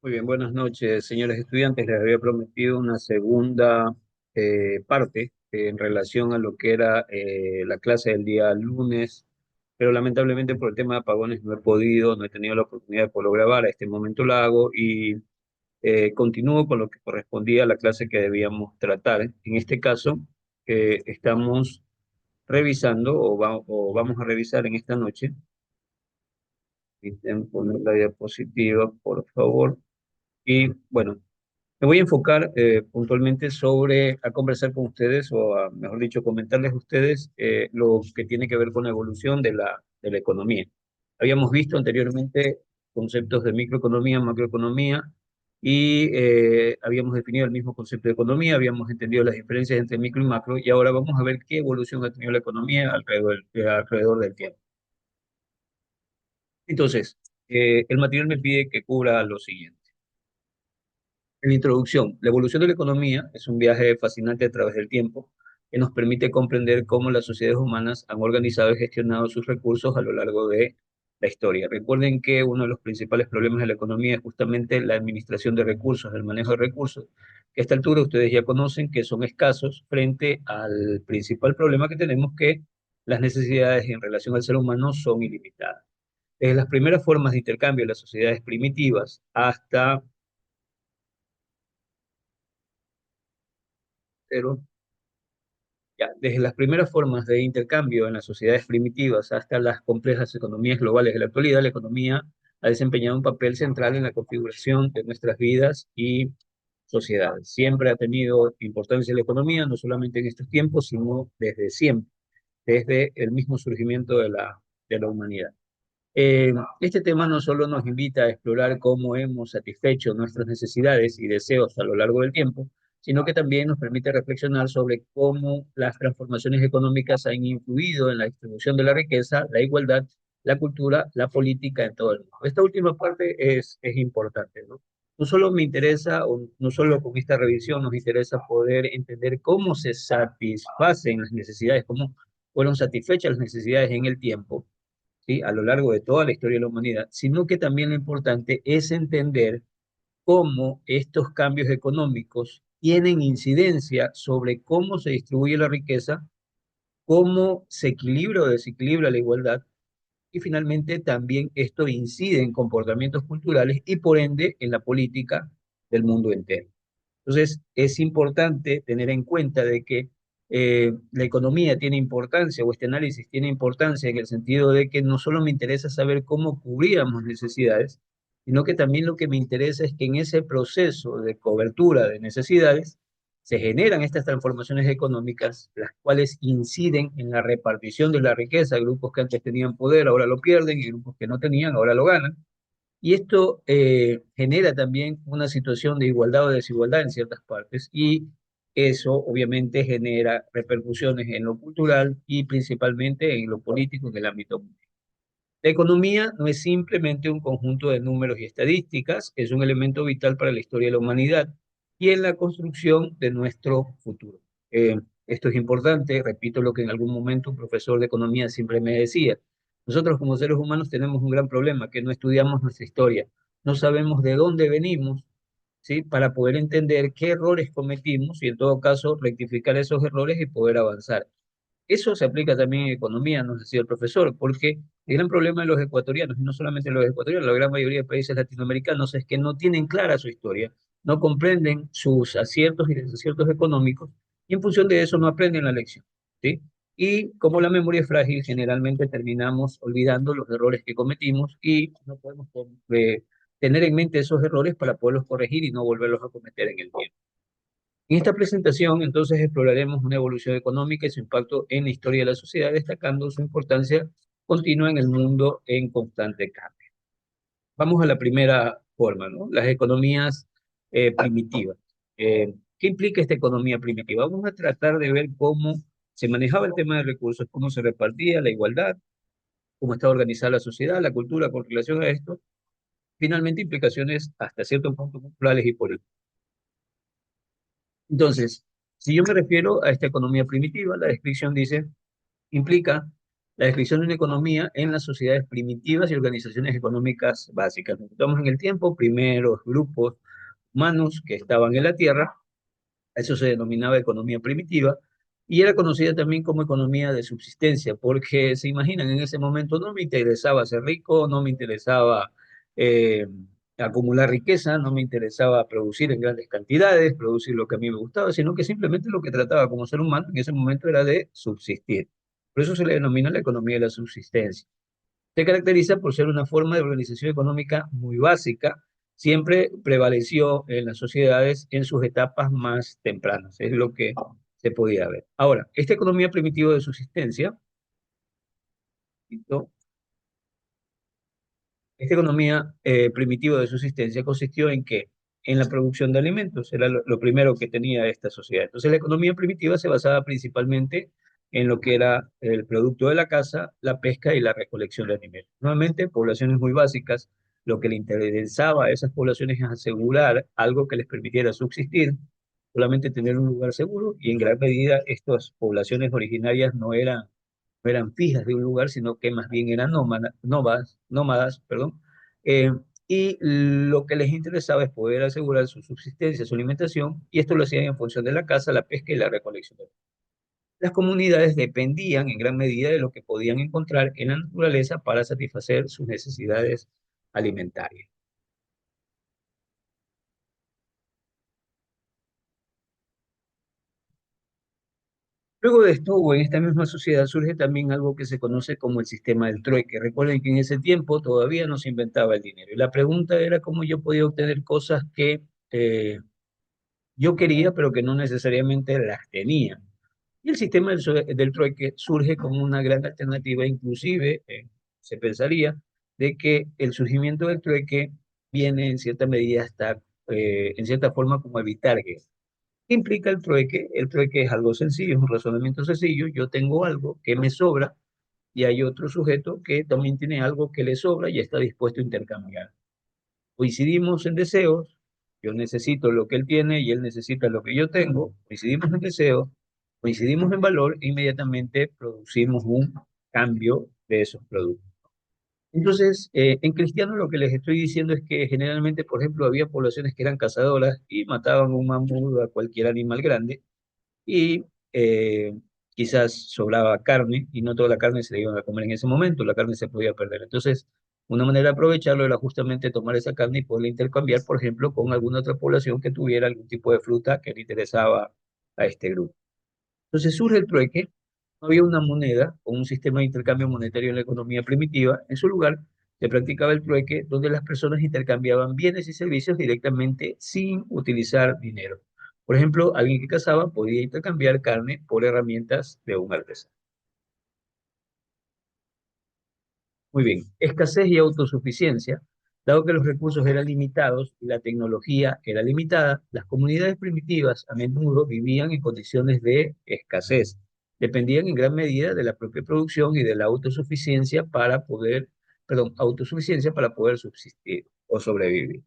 Muy bien, buenas noches, señores estudiantes. Les había prometido una segunda parte en relación a lo que era la clase del día lunes, pero lamentablemente por el tema de apagones no he tenido la oportunidad de poderlo grabar. A este momento lo hago y continúo con lo que correspondía a la clase que debíamos tratar. En este caso, estamos revisando o vamos a revisar en esta noche. Intenten poner la diapositiva, por favor. Y bueno. Me voy a enfocar puntualmente a conversar con ustedes, mejor dicho, comentarles a ustedes lo que tiene que ver con la evolución de la economía. Habíamos visto anteriormente conceptos de microeconomía, macroeconomía, y habíamos definido el mismo concepto de economía, habíamos entendido las diferencias entre micro y macro, y ahora vamos a ver qué evolución ha tenido la economía alrededor del tiempo. Entonces, el material me pide que cubra lo siguiente. En introducción, la evolución de la economía es un viaje fascinante a través del tiempo que nos permite comprender cómo las sociedades humanas han organizado y gestionado sus recursos a lo largo de la historia. Recuerden que uno de los principales problemas de la economía es justamente la administración de recursos, el manejo de recursos, que a esta altura ustedes ya conocen que son escasos frente al principal problema que tenemos, que las necesidades en relación al ser humano son ilimitadas. Desde las primeras formas de intercambio de las sociedades primitivas hasta ya, desde las primeras formas de intercambio en las sociedades primitivas hasta las complejas economías globales de la actualidad, la economía ha desempeñado un papel central en la configuración de nuestras vidas y sociedades. Siempre ha tenido importancia la economía, no solamente en estos tiempos, sino desde siempre, desde el mismo surgimiento de la humanidad. Este tema no solo nos invita a explorar cómo hemos satisfecho nuestras necesidades y deseos a lo largo del tiempo, sino que también nos permite reflexionar sobre cómo las transformaciones económicas han influido en la distribución de la riqueza, la igualdad, la cultura, la política en todo el mundo. Esta última parte es importante, ¿no? No solo me interesa, o no solo con esta revisión nos interesa poder entender cómo se satisfacen las necesidades, cómo fueron satisfechas las necesidades en el tiempo, ¿sí? A lo largo de toda la historia de la humanidad, sino que también lo importante es entender cómo estos cambios económicos tienen incidencia sobre cómo se distribuye la riqueza, cómo se equilibra o desequilibra la igualdad, y finalmente también esto incide en comportamientos culturales y por ende en la política del mundo entero. Entonces, es importante tener en cuenta de que la economía tiene importancia, o este análisis tiene importancia en el sentido de que no solo me interesa saber cómo cubríamos necesidades, sino que también lo que me interesa es que en ese proceso de cobertura de necesidades se generan estas transformaciones económicas, las cuales inciden en la repartición de la riqueza. Grupos que antes tenían poder ahora lo pierden, y grupos que no tenían ahora lo ganan. Y esto genera también una situación de igualdad o desigualdad en ciertas partes, y eso obviamente genera repercusiones en lo cultural y principalmente en lo político en el ámbito mundial. La economía no es simplemente un conjunto de números y estadísticas, es un elemento vital para la historia de la humanidad y en la construcción de nuestro futuro. Esto es importante, repito lo que en algún momento un profesor de economía siempre me decía. Nosotros como seres humanos tenemos un gran problema, que no estudiamos nuestra historia, no sabemos de dónde venimos, ¿sí? Para poder entender qué errores cometimos y en todo caso rectificar esos errores y poder avanzar. Eso se aplica también en economía, nos decía el profesor, porque el gran problema de los ecuatorianos, y no solamente los ecuatorianos, la gran mayoría de países latinoamericanos, es que no tienen clara su historia, no comprenden sus aciertos y desaciertos económicos, y en función de eso no aprenden la lección, ¿sí? Y como la memoria es frágil, generalmente terminamos olvidando los errores que cometimos y no podemos tener en mente esos errores para poderlos corregir y no volverlos a cometer en el tiempo. En esta presentación, entonces, exploraremos una evolución económica y su impacto en la historia de la sociedad, destacando su importancia continua en el mundo en constante cambio. Vamos a la primera forma, ¿no? Las economías primitivas. ¿Qué implica esta economía primitiva? Vamos a tratar de ver cómo se manejaba el tema de recursos, cómo se repartía la igualdad, cómo estaba organizada la sociedad, la cultura con relación a esto, finalmente implicaciones hasta cierto punto culturales y políticas. Entonces, si yo me refiero a esta economía primitiva, la descripción dice, implica la descripción de una economía en las sociedades primitivas y organizaciones económicas básicas. Nos situamos en el tiempo, primeros grupos humanos que estaban en la Tierra, eso se denominaba economía primitiva, y era conocida también como economía de subsistencia, porque se imaginan, en ese momento no me interesaba ser rico, no me interesaba eh, acumular riqueza, no me interesaba producir en grandes cantidades, producir lo que a mí me gustaba, sino que simplemente lo que trataba como ser humano en ese momento era de subsistir. Por eso se le denomina la economía de la subsistencia. Se caracteriza por ser una forma de organización económica muy básica, siempre prevaleció en las sociedades en sus etapas más tempranas, es lo que se podía ver. Ahora, esta economía primitiva de subsistencia, esta economía primitiva de subsistencia consistió en que en la producción de alimentos era lo primero que tenía esta sociedad. Entonces la economía primitiva se basaba principalmente en lo que era el producto de la caza, la pesca y la recolección de animales. Nuevamente, poblaciones muy básicas, lo que le interesaba a esas poblaciones es asegurar algo que les permitiera subsistir, solamente tener un lugar seguro, y en gran medida estas poblaciones originarias no eran fijas de un lugar, sino que más bien eran nómadas, perdón, eh, y lo que les interesaba es poder asegurar su subsistencia, su alimentación, y esto lo hacían en función de la caza, la pesca y la recolección. Las comunidades dependían en gran medida de lo que podían encontrar en la naturaleza para satisfacer sus necesidades alimentarias. Luego de esto, o en esta misma sociedad, surge también algo que se conoce como el sistema del trueque. Recuerden que en ese tiempo todavía no se inventaba el dinero. Y la pregunta era cómo yo podía obtener cosas que yo quería, pero que no necesariamente las tenía. Y el sistema del trueque surge como una gran alternativa, inclusive se pensaría de que el surgimiento del trueque viene en cierta medida hasta, en cierta forma, como evitar guerras. ¿Qué implica el trueque? El trueque es algo sencillo, es un razonamiento sencillo. Yo tengo algo que me sobra y hay otro sujeto que también tiene algo que le sobra y está dispuesto a intercambiar. Coincidimos en deseos, yo necesito lo que él tiene y él necesita lo que yo tengo, coincidimos en deseos, coincidimos en valor e inmediatamente producimos un cambio de esos productos. Entonces, en cristiano lo que les estoy diciendo es que generalmente, por ejemplo, había poblaciones que eran cazadoras y mataban un mamut o a cualquier animal grande y quizás sobraba carne y no toda la carne se la iban a comer en ese momento, la carne se podía perder. Entonces, una manera de aprovecharlo era justamente tomar esa carne y poderla intercambiar, por ejemplo, con alguna otra población que tuviera algún tipo de fruta que le interesaba a este grupo. Entonces surge el trueque, no había una moneda o un sistema de intercambio monetario en la economía primitiva, en su lugar se practicaba el trueque donde las personas intercambiaban bienes y servicios directamente sin utilizar dinero. Por ejemplo, alguien que cazaba podía intercambiar carne por herramientas de un artesano. Muy bien, escasez y autosuficiencia. Dado que los recursos eran limitados y la tecnología era limitada, las comunidades primitivas a menudo vivían en condiciones de escasez. Dependían en gran medida de la propia producción y de la autosuficiencia para poder, perdón, autosuficiencia para poder subsistir o sobrevivir.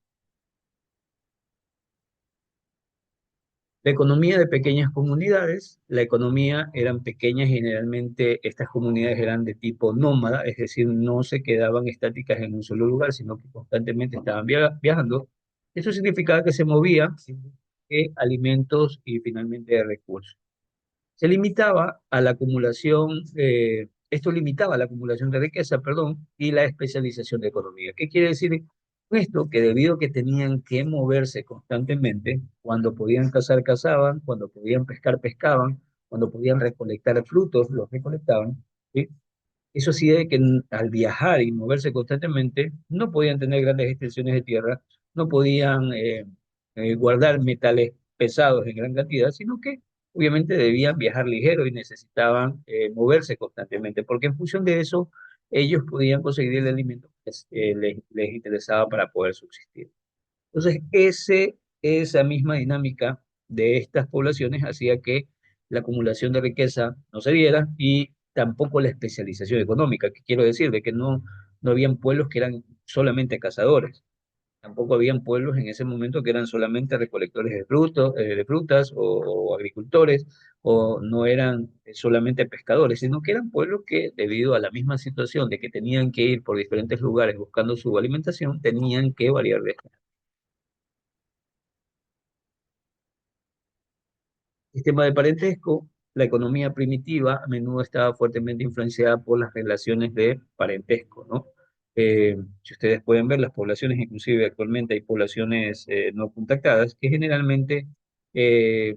La economía de pequeñas comunidades, la economía eran pequeñas, generalmente estas comunidades eran de tipo nómada, es decir, no se quedaban estáticas en un solo lugar, sino que constantemente estaban viajando. Eso significaba que se movían de alimentos y finalmente de recursos. Se limitaba a la acumulación, esto limitaba la acumulación de riqueza, perdón, y la especialización de economía. ¿Qué quiere decir con esto? Que debido a que tenían que moverse constantemente, cuando podían cazar, cazaban, cuando podían pescar, pescaban, cuando podían recolectar frutos, los recolectaban, ¿sí? Eso hacía de que al viajar y moverse constantemente, no podían tener grandes extensiones de tierra, no podían guardar metales pesados en gran cantidad, sino que obviamente debían viajar ligero y necesitaban moverse constantemente, porque en función de eso ellos podían conseguir el alimento que les interesaba para poder subsistir. Entonces, esa misma dinámica de estas poblaciones hacía que la acumulación de riqueza no se diera y tampoco la especialización económica, que quiero decir, de que no habían pueblos que eran solamente cazadores. Tampoco habían pueblos en ese momento que eran solamente recolectores de frutos, de frutas o agricultores, o no eran solamente pescadores, sino que eran pueblos que, debido a la misma situación de que tenían que ir por diferentes lugares buscando su alimentación, tenían que variar de sistema de parentesco. La economía primitiva a menudo estaba fuertemente influenciada por las relaciones de parentesco, ¿no? Si ustedes pueden ver, las poblaciones, inclusive actualmente hay poblaciones no contactadas, que generalmente eh,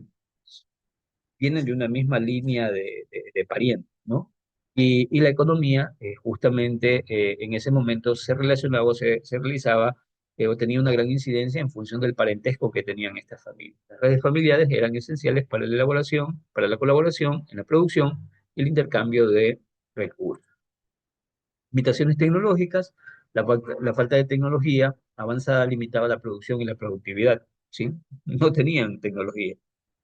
vienen de una misma línea de parientes, ¿no? Y la economía, justamente en ese momento se relacionaba se realizaba o tenía una gran incidencia en función del parentesco que tenían estas familias. Las redes familiares eran esenciales para la elaboración, para la colaboración en la producción y el intercambio de recursos. Limitaciones tecnológicas, la falta de tecnología avanzada limitaba la producción y la productividad, ¿sí? No tenían tecnología,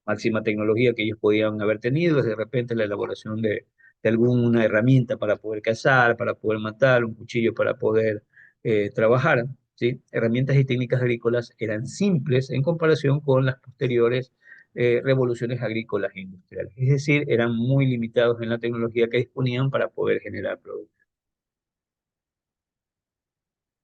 máxima tecnología que ellos podían haber tenido es de repente la elaboración de alguna herramienta para poder cazar, para poder matar, un cuchillo para poder trabajar, ¿sí? Herramientas y técnicas agrícolas eran simples en comparación con las posteriores revoluciones agrícolas e industriales. Es decir, eran muy limitados en la tecnología que disponían para poder generar productos.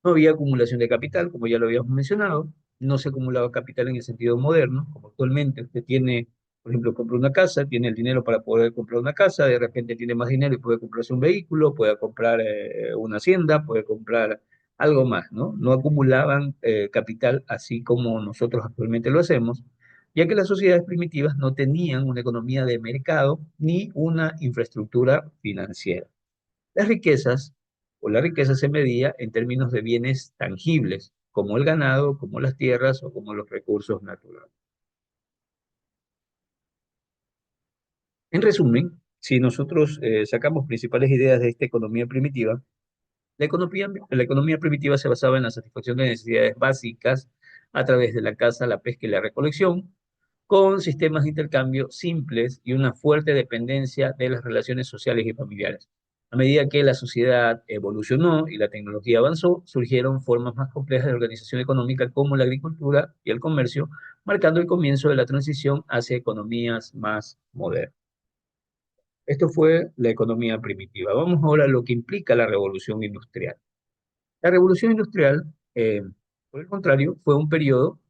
No había acumulación de capital, como ya lo habíamos mencionado. No se acumulaba capital en el sentido moderno, como actualmente usted tiene, por ejemplo, compra una casa, tiene el dinero para poder comprar una casa, de repente tiene más dinero y puede comprarse un vehículo, puede comprar una hacienda, puede comprar algo más, ¿no? No acumulaban capital así como nosotros actualmente lo hacemos, ya que las sociedades primitivas no tenían una economía de mercado ni una infraestructura financiera. Las riquezas o la riqueza se medía en términos de bienes tangibles, como el ganado, como las tierras o como los recursos naturales. En resumen, si nosotros sacamos principales ideas de esta economía primitiva, la economía primitiva se basaba en la satisfacción de necesidades básicas a través de la caza, la pesca y la recolección, con sistemas de intercambio simples y una fuerte dependencia de las relaciones sociales y familiares. A medida que la sociedad evolucionó y la tecnología avanzó, surgieron formas más complejas de organización económica como la agricultura y el comercio, marcando el comienzo de la transición hacia economías más modernas. Esto fue la economía primitiva. Vamos ahora a lo que implica la revolución industrial. La revolución industrial, por el contrario, fue un periodo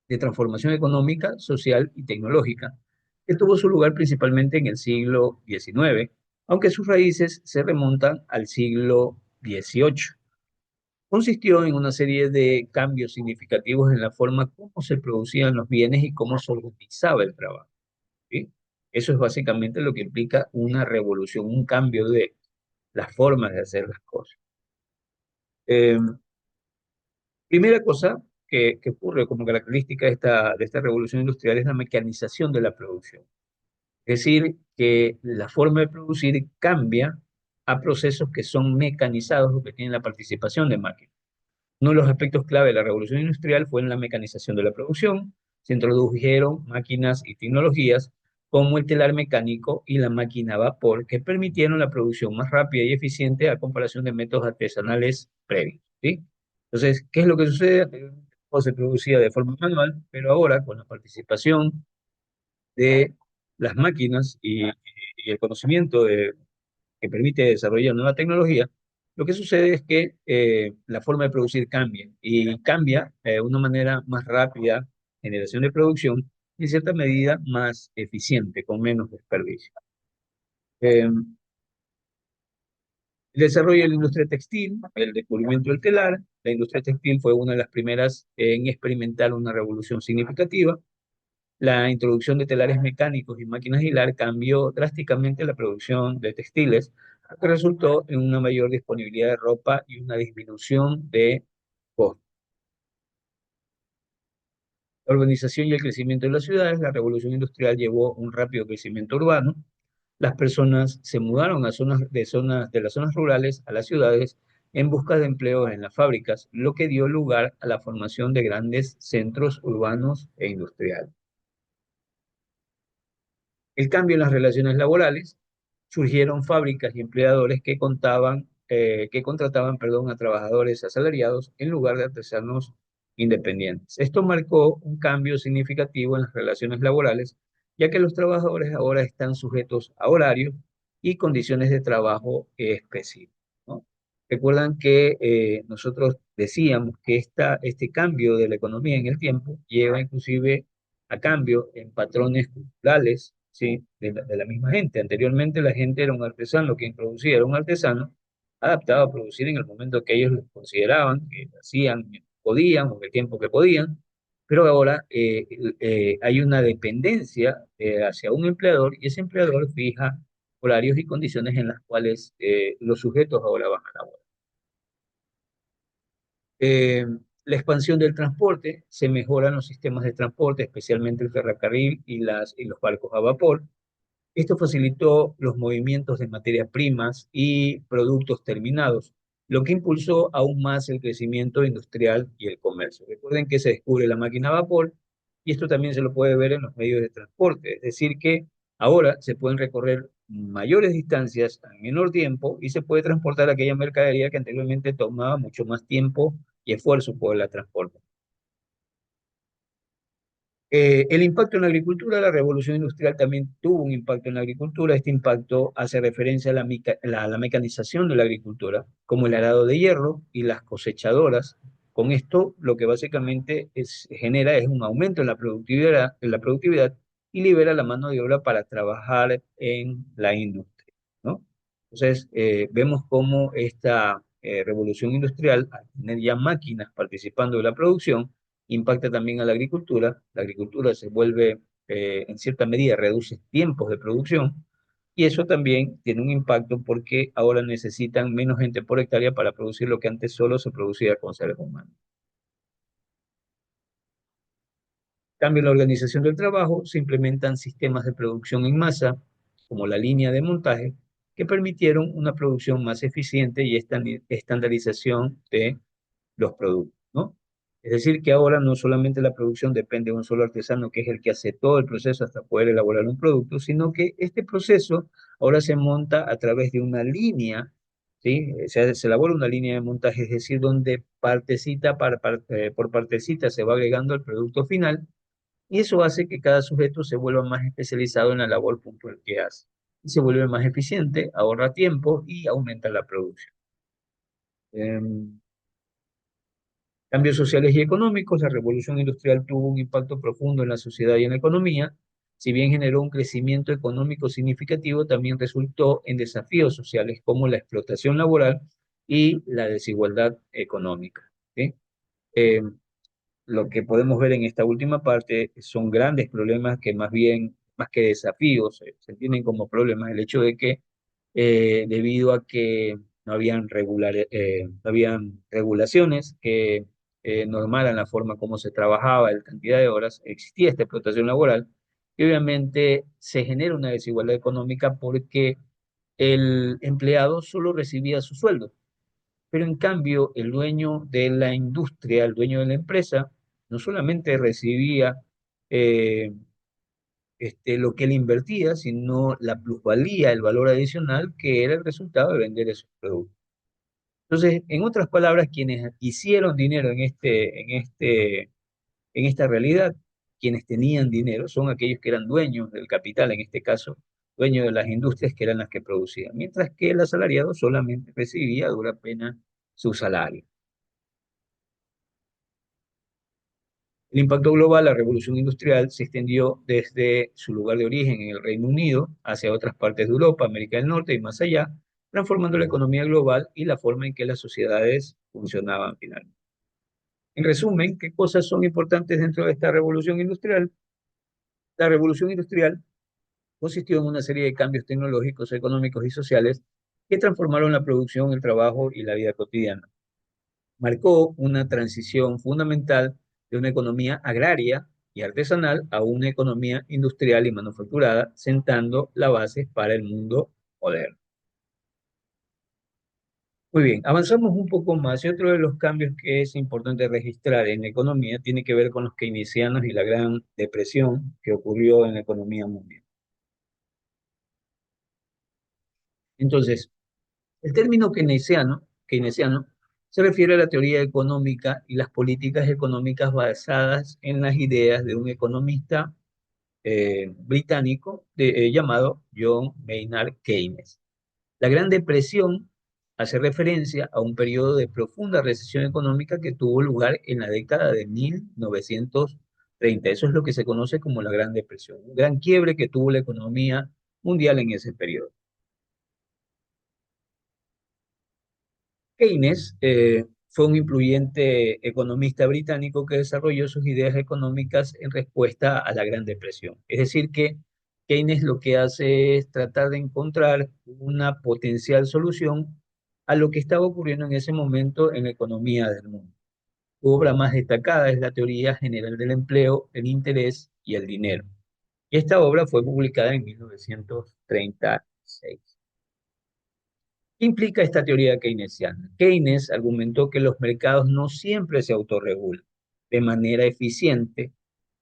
de transformación económica, social y tecnológica, que tuvo su lugar principalmente en el siglo XIX, aunque sus raíces se remontan al siglo XVIII. Consistió en una serie de cambios significativos en la forma como se producían los bienes y cómo se organizaba el trabajo, ¿sí? Eso es básicamente lo que implica una revolución, un cambio de las formas de hacer las cosas. Eh, Primera cosa que ocurre como característica de esta revolución industrial es la mecanización de la producción. Es decir, que la forma de producir cambia a procesos que son mecanizados o que tienen la participación de máquinas. Uno de los aspectos clave de la revolución industrial fue en la mecanización de la producción. Se introdujeron máquinas y tecnologías como el telar mecánico y la máquina a vapor que permitieron la producción más rápida y eficiente a comparación de métodos artesanales previos, ¿sí? Entonces, ¿qué es lo que sucede? Anteriormente todo se producía de forma manual, pero ahora con la participación de las máquinas y el conocimiento que permite desarrollar nueva tecnología, lo que sucede es que la forma de producir cambia y cambia de una manera más rápida, generación de producción, y en cierta medida más eficiente, con menos desperdicio. El desarrollo de la industria textil, el descubrimiento del telar, la industria textil fue una de las primeras en experimentar una revolución significativa. La introducción de telares mecánicos y máquinas hilar cambió drásticamente la producción de textiles, lo que resultó en una mayor disponibilidad de ropa y una disminución de costos. La urbanización y el crecimiento de las ciudades, la revolución industrial llevó un rápido crecimiento urbano. Las personas se mudaron a zonas de las zonas rurales a las ciudades en busca de empleo en las fábricas, lo que dio lugar a la formación de grandes centros urbanos e industriales. El cambio en las relaciones laborales, surgieron fábricas y empleadores que contrataban, perdón, a trabajadores asalariados en lugar de artesanos independientes. Esto marcó un cambio significativo en las relaciones laborales, ya que los trabajadores ahora están sujetos a horarios y condiciones de trabajo específicas, ¿no? Recuerdan que nosotros decíamos que este cambio de la economía en el tiempo lleva inclusive a cambio en patrones culturales, ¿sí? De la misma gente. Anteriormente la gente era un artesano, quien producía era un artesano adaptado a producir en el momento que ellos consideraban que hacían, podían, o el tiempo que podían, pero ahora hay una dependencia hacia un empleador y ese empleador fija horarios y condiciones en las cuales los sujetos ahora van a laborar. Eh, la expansión del transporte, se mejoran los sistemas de transporte, especialmente el ferrocarril y los barcos a vapor. Esto facilitó los movimientos de materias primas y productos terminados, lo que impulsó aún más el crecimiento industrial y el comercio. Recuerden que se descubre la máquina a vapor y esto también se lo puede ver en los medios de transporte, es decir, que ahora se pueden recorrer mayores distancias en menor tiempo y se puede transportar aquella mercadería que anteriormente tomaba mucho más tiempo y esfuerzo por la transporte. El impacto en la agricultura, la revolución industrial también tuvo un impacto en la agricultura. Este impacto hace referencia a la mecanización de la agricultura, como el arado de hierro y las cosechadoras. Con esto, lo que básicamente genera es un aumento en la productividad y libera la mano de obra para trabajar en la industria, ¿no? Entonces, vemos cómo esta revolución industrial, al tener ya máquinas participando de la producción, impacta también a la agricultura se vuelve, en cierta medida, reduce tiempos de producción, y eso también tiene un impacto porque ahora necesitan menos gente por hectárea para producir lo que antes solo se producía con seres humanos. Cambio en la organización del trabajo, se implementan sistemas de producción en masa, como la línea de montaje, que permitieron una producción más eficiente y estandarización de los productos, ¿no? Es decir, que ahora no solamente la producción depende de un solo artesano, que es el que hace todo el proceso hasta poder elaborar un producto, sino que este proceso ahora se monta a través de una línea, ¿sí? Se elabora una línea de montaje, es decir, donde por partecita se va agregando el producto final, y eso hace que cada sujeto se vuelva más especializado en la labor puntual que hace. Y se vuelve más eficiente, ahorra tiempo y aumenta la producción. Em, Cambios sociales y económicos, la revolución industrial tuvo un impacto profundo en la sociedad y en la economía. Si bien generó un crecimiento económico significativo, también resultó en desafíos sociales como la explotación laboral y la desigualdad económica, ¿sí? Eh, lo que podemos ver en esta última parte son grandes problemas que más bien, más que desafíos, se entienden como problemas. El hecho de que debido a que no habían regulaciones que normaran la forma como se trabajaba, la cantidad de horas, existía esta explotación laboral y obviamente se genera una desigualdad económica porque el empleado solo recibía su sueldo, pero en cambio el dueño de la industria, el dueño de la empresa, no solamente recibía eh, lo que él invertía, sino la plusvalía, el valor adicional que era el resultado de vender esos productos. Entonces, en otras palabras, quienes hicieron dinero en esta realidad, quienes tenían dinero, son aquellos que eran dueños del capital, en este caso, dueños de las industrias que eran las que producían, mientras que el asalariado solamente recibía a dura pena su salario. El impacto global, la revolución industrial, se extendió desde su lugar de origen en el Reino Unido hacia otras partes de Europa, América del Norte y más allá, transformando la economía global y la forma en que las sociedades funcionaban finalmente. En resumen, ¿qué cosas son importantes dentro de esta revolución industrial? La revolución industrial consistió en una serie de cambios tecnológicos, económicos y sociales que transformaron la producción, el trabajo y la vida cotidiana. Marcó una transición fundamental de una economía agraria y artesanal a una economía industrial y manufacturada, sentando la base para el mundo moderno. Muy bien, avanzamos un poco más y otro de los cambios que es importante registrar en la economía tiene que ver con los keynesianos y la gran depresión que ocurrió en la economía mundial. Entonces, el término keynesiano Se refiere a la teoría económica y las políticas económicas basadas en las ideas de un economista británico llamado John Maynard Keynes. La Gran Depresión hace referencia a un periodo de profunda recesión económica que tuvo lugar en la década de 1930. Eso es lo que se conoce como la Gran Depresión, un gran quiebre que tuvo la economía mundial en ese periodo. Keynes fue un influyente economista británico que desarrolló sus ideas económicas en respuesta a la Gran Depresión. Es decir, que Keynes lo que hace es tratar de encontrar una potencial solución a lo que estaba ocurriendo en ese momento en la economía del mundo. Su obra más destacada es la Teoría General del Empleo, el Interés y el Dinero. Y esta obra fue publicada en 1936. ¿Qué implica esta teoría keynesiana? Keynes argumentó que los mercados no siempre se autorregulan de manera eficiente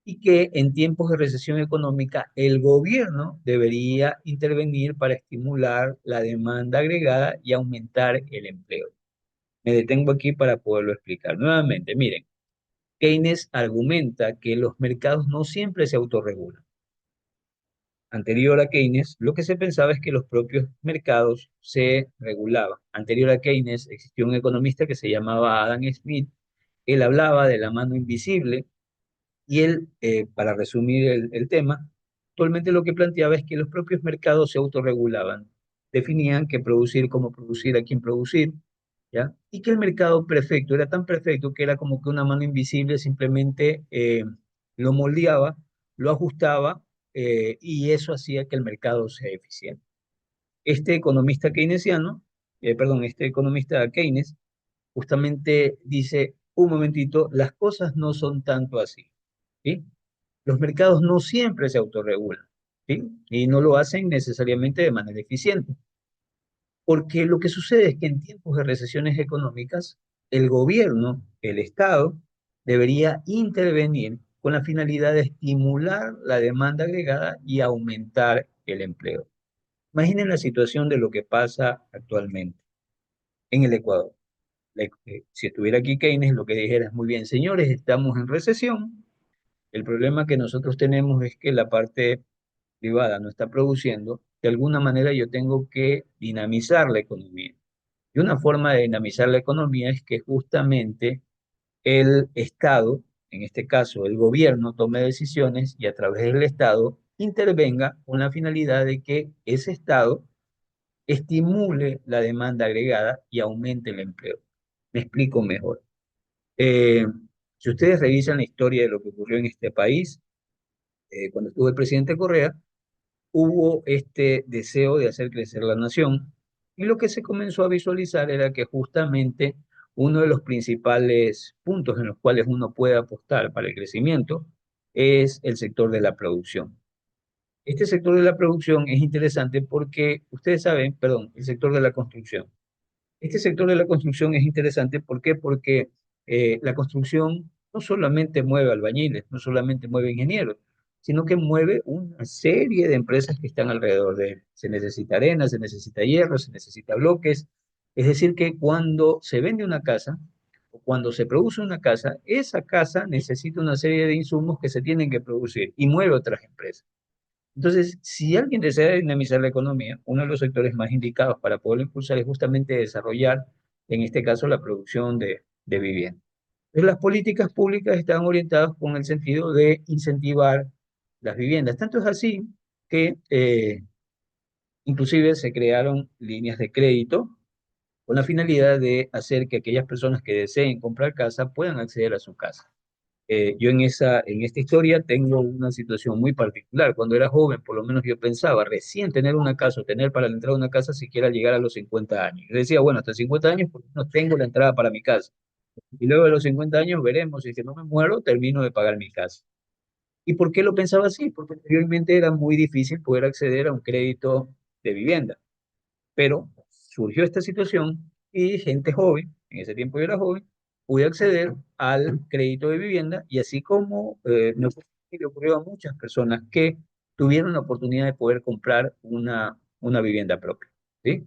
y que en tiempos de recesión económica el gobierno debería intervenir para estimular la demanda agregada y aumentar el empleo. Me detengo aquí para poderlo explicar. Nuevamente, miren, Keynes argumenta que los mercados no siempre se autorregulan. Anterior a Keynes, lo que se pensaba es que los propios mercados se regulaban. Anterior a Keynes existió un economista que se llamaba Adam Smith. Él hablaba de la mano invisible y él, para resumir el tema, actualmente lo que planteaba es que los propios mercados se autorregulaban. Definían qué producir, cómo producir, a quién producir, ¿ya? Y que el mercado perfecto era tan perfecto que era como que una mano invisible simplemente lo moldeaba, lo ajustaba y eso hacía que el mercado sea eficiente. Este economista keynesiano, perdón, este economista Keynes, justamente dice, un momentito, las cosas no son tanto así, ¿sí? Los mercados no siempre se autorregulan, ¿sí? Y no lo hacen necesariamente de manera eficiente. Porque lo que sucede es que en tiempos de recesiones económicas, el gobierno, el Estado, debería intervenir con la finalidad de estimular la demanda agregada y aumentar el empleo. Imaginen la situación de lo que pasa actualmente en el Ecuador. Si estuviera aquí Keynes, lo que dijera es muy bien, señores, estamos en recesión. El problema que nosotros tenemos es que la parte privada no está produciendo. De alguna manera yo tengo que dinamizar la economía. Y una forma de dinamizar la economía es que justamente el Estado, en este caso el gobierno, tome decisiones y a través del Estado intervenga con la finalidad de que ese Estado estimule la demanda agregada y aumente el empleo. Me explico mejor. Eh, si ustedes revisan la historia de lo que ocurrió en este país, cuando estuvo el presidente Correa, hubo este deseo de hacer crecer la nación y lo que se comenzó a visualizar era que justamente uno de los principales puntos en los cuales uno puede apostar para el crecimiento es el sector de la producción. Este sector de la producción es interesante porque ustedes saben, perdón, el sector de la construcción. Este sector de la construcción es interesante, ¿por qué? Porque la construcción no solamente mueve albañiles, no solamente mueve ingenieros, sino que mueve una serie de empresas que están alrededor de él. Se necesita arena, se necesita hierro, se necesita bloques. Es decir, que cuando se vende una casa o cuando se produce una casa, esa casa necesita una serie de insumos que se tienen que producir y mueve otras empresas. Entonces, si alguien desea dinamizar la economía, uno de los sectores más indicados para poderlo impulsar es justamente desarrollar, en este caso, la producción de vivienda. Entonces, las políticas públicas están orientadas con el sentido de incentivar las viviendas. Tanto es así que inclusive se crearon líneas de crédito con la finalidad de hacer que aquellas personas que deseen comprar casa puedan acceder a su casa. Yo en esta historia tengo una situación muy particular. Cuando era joven, por lo menos yo pensaba, recién tener una casa o tener para la entrada de una casa siquiera llegar a los 50 años. Yo decía, bueno, hasta 50 años porque no tengo la entrada para mi casa. Y luego de los 50 años veremos si es que no me muero, termino de pagar mi casa. ¿Y por qué lo pensaba así? Porque anteriormente era muy difícil poder acceder a un crédito de vivienda. Pero surgió esta situación y gente joven, en ese tiempo yo era joven, pude acceder al crédito de vivienda y así como le ocurrió a muchas personas que tuvieron la oportunidad de poder comprar una vivienda propia, ¿sí?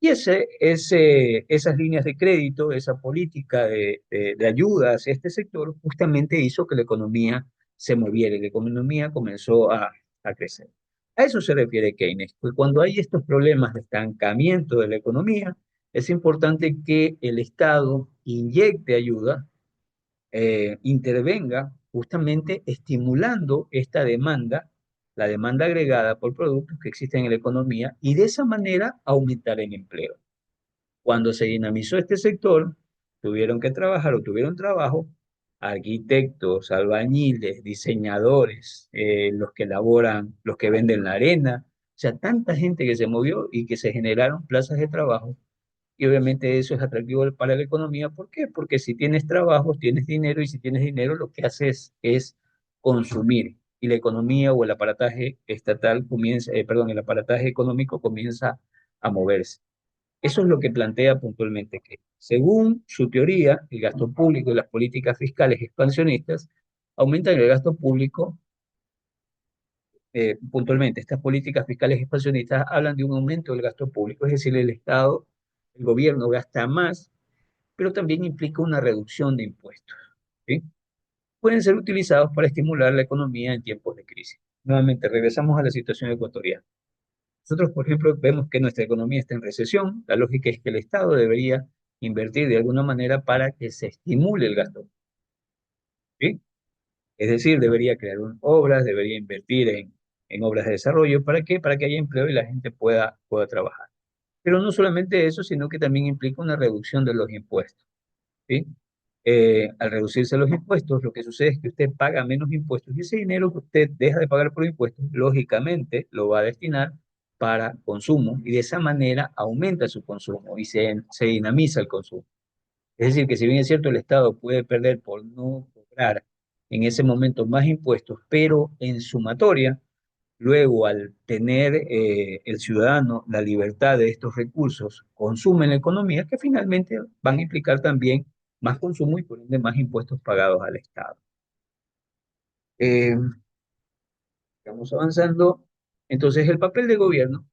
Y esas líneas de crédito, esa política de ayuda hacia este sector, justamente hizo que la economía se moviera y la economía comenzó a crecer. A eso se refiere Keynes, que cuando hay estos problemas de estancamiento de la economía, es importante que el Estado inyecte ayuda, intervenga justamente estimulando esta demanda, la demanda agregada por productos que existen en la economía, y de esa manera aumentar el empleo. Cuando se dinamizó este sector, tuvieron que trabajar o tuvieron trabajo arquitectos, albañiles, diseñadores, los que elaboran, los que venden la arena, o sea, tanta gente que se movió y que se generaron plazas de trabajo. Y obviamente eso es atractivo para la economía. ¿Por qué? Porque si tienes trabajo, tienes dinero, y si tienes dinero, lo que haces es consumir. Y la economía o el aparataje estatal comienza, perdón, el aparataje económico comienza a moverse. Eso es lo que plantea puntualmente que, según su teoría, el gasto público y las políticas fiscales expansionistas aumentan el gasto público. Puntualmente, estas políticas fiscales expansionistas hablan de un aumento del gasto público, es decir, el Estado, el gobierno gasta más, pero también implica una reducción de impuestos, ¿sí? Pueden ser utilizados para estimular la economía en tiempos de crisis. Nuevamente, regresamos a la situación ecuatoriana. Nosotros, por ejemplo, vemos que nuestra economía está en recesión. La lógica es que el Estado debería invertir de alguna manera para que se estimule el gasto, ¿sí? Es decir, debería crear obras, debería invertir en obras de desarrollo. ¿Para qué? Para que haya empleo y la gente pueda trabajar. Pero no solamente eso, sino que también implica una reducción de los impuestos, ¿sí? Al reducirse los impuestos, lo que sucede es que usted paga menos impuestos y ese dinero que usted deja de pagar por impuestos, lógicamente lo va a destinar para consumo y de esa manera aumenta su consumo y se dinamiza el consumo. Es decir, que si bien es cierto, el Estado puede perder por no cobrar en ese momento más impuestos, pero en sumatoria, luego al tener el ciudadano la libertad de estos recursos, consume la economía, que finalmente van a implicar también más consumo y por ende más impuestos pagados al Estado. Eh, Estamos avanzando. Entonces, el papel del gobierno,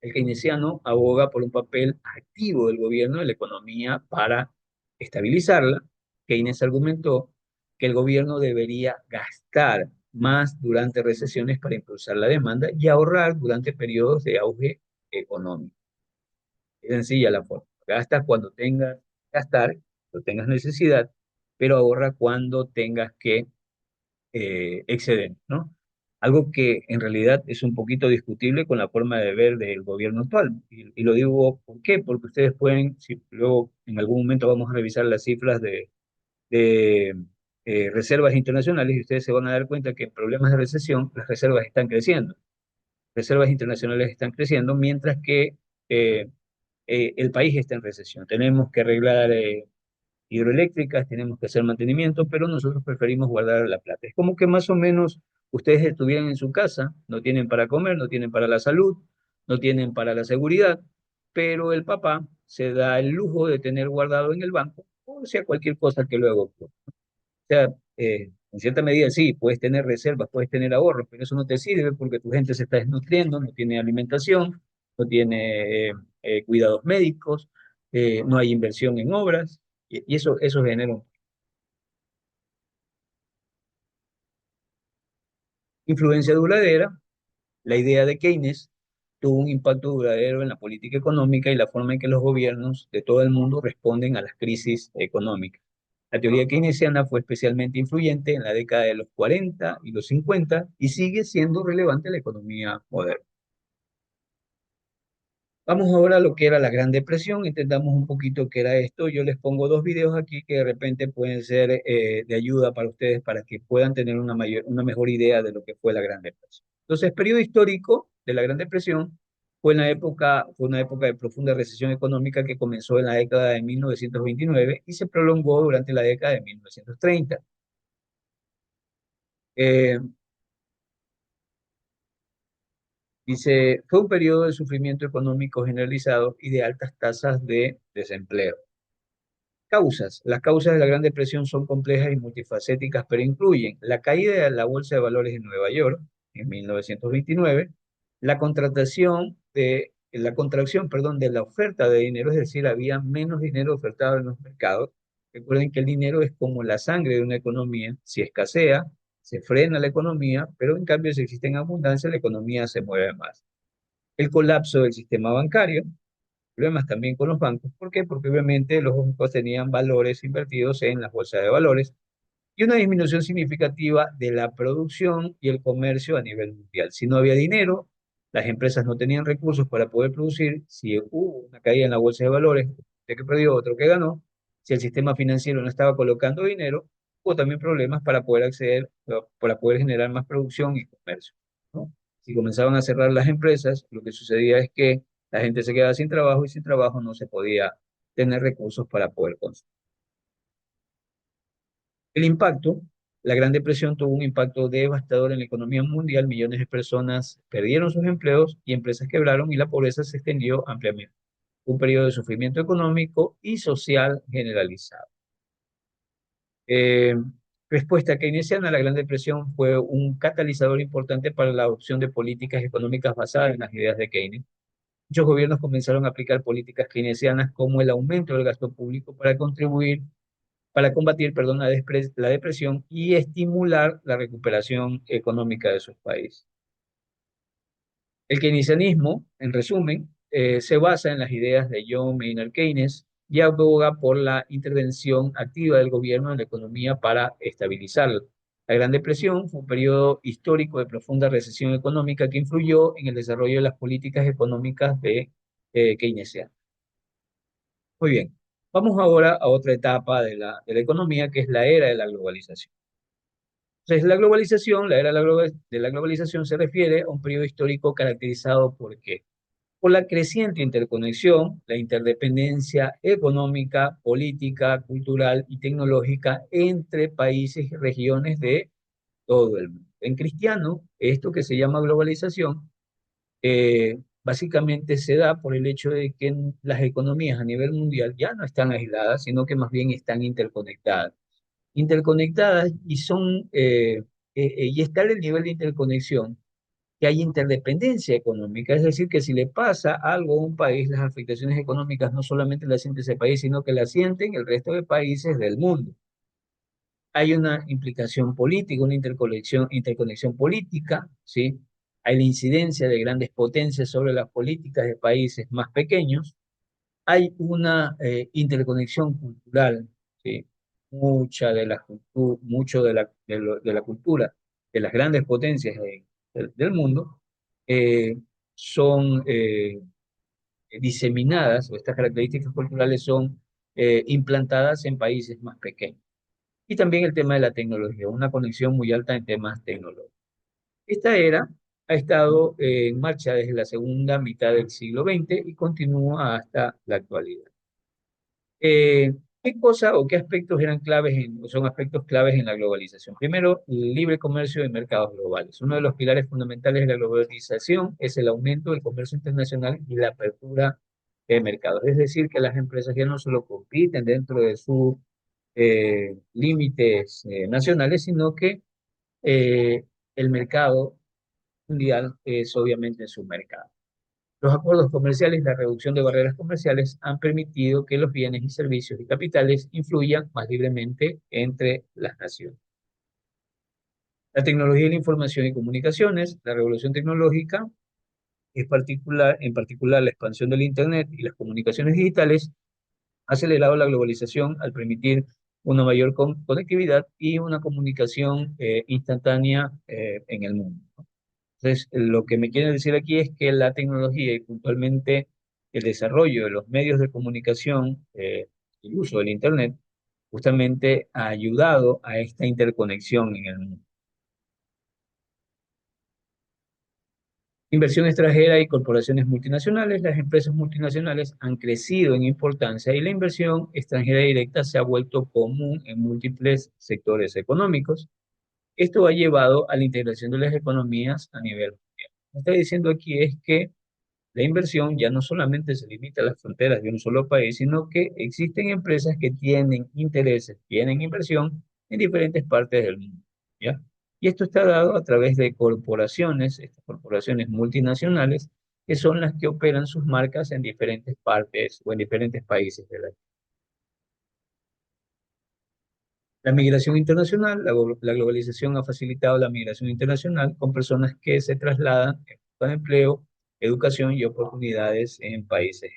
el keynesiano aboga por un papel activo del gobierno en la economía para estabilizarla. Keynes argumentó que el gobierno debería gastar más durante recesiones para impulsar la demanda y ahorrar durante periodos de auge económico. Es sencilla la forma. Gasta cuando tengas que gastar, cuando tengas necesidad, pero ahorra cuando tengas que exceder, ¿no? Algo que en realidad es un poquito discutible con la forma de ver del gobierno actual. Y lo digo, ¿por qué? Porque ustedes pueden, si luego en algún momento vamos a revisar las cifras de reservas internacionales, y ustedes se van a dar cuenta que en problemas de recesión las reservas están creciendo. Reservas internacionales están creciendo, mientras que eh, el país está en recesión. Tenemos que arreglar hidroeléctricas, tenemos que hacer mantenimiento, pero nosotros preferimos guardar la plata. Es como que más o menos ustedes estuvieran en su casa, no tienen para comer, no tienen para la salud, no tienen para la seguridad, pero el papá se da el lujo de tener guardado en el banco, o sea, cualquier cosa que luego ocurra. O sea, en cierta medida sí, puedes tener reservas, puedes tener ahorros, pero eso no te sirve porque tu gente se está desnutriendo, no tiene alimentación, no tiene cuidados médicos, no hay inversión en obras, y eso genera influencia duradera. La idea de Keynes tuvo un impacto duradero en la política económica y la forma en que los gobiernos de todo el mundo responden a las crisis económicas. La teoría keynesiana fue especialmente influyente en la década de los 40 y los 50 y sigue siendo relevante en la economía moderna. Vamos ahora a lo que era la Gran Depresión, entendamos un poquito qué era esto. Yo les pongo dos videos aquí que de repente pueden ser de ayuda para ustedes para que puedan tener una mejor idea de lo que fue la Gran Depresión. Entonces, el periodo histórico de la Gran Depresión fue una época de profunda recesión económica que comenzó en la década de 1929 y se prolongó durante la década de 1930. Eh, Dice, fue un periodo de sufrimiento económico generalizado y de altas tasas de desempleo. Causas. Las causas de la Gran Depresión son complejas y multifacéticas, pero incluyen la caída de la Bolsa de Valores en Nueva York en 1929, la contratación de la contracción, perdón, de la oferta de dinero, es decir, había menos dinero ofertado en los mercados. Recuerden que el dinero es como la sangre de una economía. Si escasea, se frena la economía, pero en cambio si existe en abundancia, la economía se mueve más. El colapso del sistema bancario, problemas también con los bancos. ¿Por qué? Porque obviamente los bancos tenían valores invertidos en las bolsas de valores y una disminución significativa de la producción y el comercio a nivel mundial. Si no había dinero, las empresas no tenían recursos para poder producir, si hubo una caída en la bolsa de valores, de que perdió, otro que ganó, si el sistema financiero no estaba colocando dinero, hubo también problemas para poder acceder, para poder generar más producción y comercio, ¿no? Si comenzaban a cerrar las empresas, lo que sucedía es que la gente se quedaba sin trabajo y sin trabajo no se podía tener recursos para poder consumir. El impacto, la Gran Depresión tuvo un impacto devastador en la economía mundial, millones de personas perdieron sus empleos y empresas quebraron y la pobreza se extendió ampliamente. Un periodo de sufrimiento económico y social generalizado. Eh, Respuesta keynesiana a la Gran Depresión fue un catalizador importante para la adopción de políticas económicas basadas en las ideas de Keynes. Muchos gobiernos comenzaron a aplicar políticas keynesianas como el aumento del gasto público para combatir, perdón, la depresión y estimular la recuperación económica de sus países. El keynesianismo, en resumen, se basa en las ideas de John Maynard Keynes y aboga por la intervención activa del gobierno en la economía para estabilizarla. La Gran Depresión fue un periodo histórico de profunda recesión económica que influyó en el desarrollo de las políticas económicas de keynesianas. Muy bien, vamos ahora a otra etapa de la economía, que es la era de la globalización. Entonces, la globalización, la era de la globalización se refiere a un periodo histórico caracterizado por ¿qué? Por la creciente interconexión, la interdependencia económica, política, cultural y tecnológica entre países y regiones de todo el mundo. En cristiano, esto que se llama globalización, básicamente se da por el hecho de que las economías a nivel mundial ya no están aisladas, sino que más bien están interconectadas y y está el nivel de interconexión que hay interdependencia económica, es decir, que si le pasa algo a un país, las afectaciones económicas no solamente las siente ese país, sino que las sienten el resto de países del mundo. Hay una implicación política, una interconexión política, ¿sí? Hay la incidencia de grandes potencias sobre las políticas de países más pequeños. Hay una interconexión cultural, ¿sí? Mucho de la cultura de las grandes potencias del mundo son diseminadas, o estas características culturales son implantadas en países más pequeños. Y también el tema de la tecnología, una conexión muy alta en temas tecnológicos. Esta era ha estado en marcha desde la segunda mitad del siglo XX y continúa hasta la actualidad. Eh, ¿Qué cosa o qué aspectos eran o son aspectos claves en la globalización? Primero, el libre comercio de mercados globales. Uno de los pilares fundamentales de la globalización es el aumento del comercio internacional y la apertura de mercados. Es decir, que las empresas ya no solo compiten dentro de sus límites nacionales, sino que eh, el mercado mundial es obviamente su mercado. Los acuerdos comerciales y la reducción de barreras comerciales han permitido que los bienes y servicios y capitales influyan más libremente entre las naciones. La tecnología de la información y comunicaciones, la revolución tecnológica, en particular la expansión del Internet y las comunicaciones digitales, ha acelerado la globalización al permitir una mayor conectividad y una comunicación instantánea en el mundo. Entonces, lo que me quiere decir aquí es que la tecnología y puntualmente el desarrollo de los medios de comunicación, el uso del Internet, justamente ha ayudado a esta interconexión en el mundo. Inversión extranjera y corporaciones multinacionales. Las empresas multinacionales han crecido en importancia y la inversión extranjera directa se ha vuelto común en múltiples sectores económicos. Esto ha llevado a la integración de las economías a nivel mundial. Lo que está diciendo aquí es que la inversión ya no solamente se limita a las fronteras de un solo país, sino que existen empresas que tienen intereses, tienen inversión en diferentes partes del mundo, ¿ya? Y esto está dado a través de corporaciones, estas corporaciones multinacionales, que son las que operan sus marcas en diferentes partes o en diferentes países de la. La migración internacional, la globalización ha facilitado la migración internacional con personas que se trasladan en busca de empleo, educación y oportunidades en países.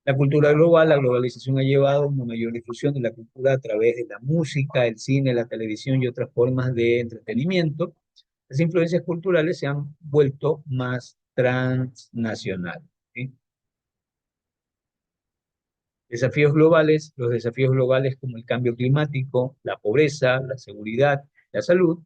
La cultura global, la globalización ha llevado a una mayor difusión de la cultura a través de la música, el cine, la televisión y otras formas de entretenimiento. Las influencias culturales se han vuelto más transnacionales. ¿Sí? Desafíos globales, los desafíos globales como el cambio climático, la pobreza, la seguridad, la salud,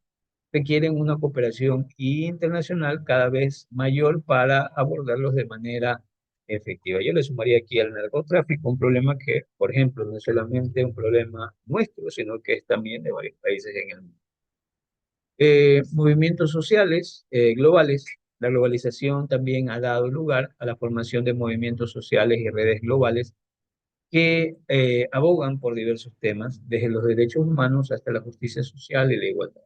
requieren una cooperación internacional cada vez mayor para abordarlos de manera efectiva. Yo le sumaría aquí al narcotráfico un problema que, por ejemplo, no es solamente un problema nuestro, sino que es también de varios países en el mundo. Movimientos sociales globales. La globalización también ha dado lugar a la formación de movimientos sociales y redes globales que abogan por diversos temas, desde los derechos humanos hasta la justicia social y la igualdad.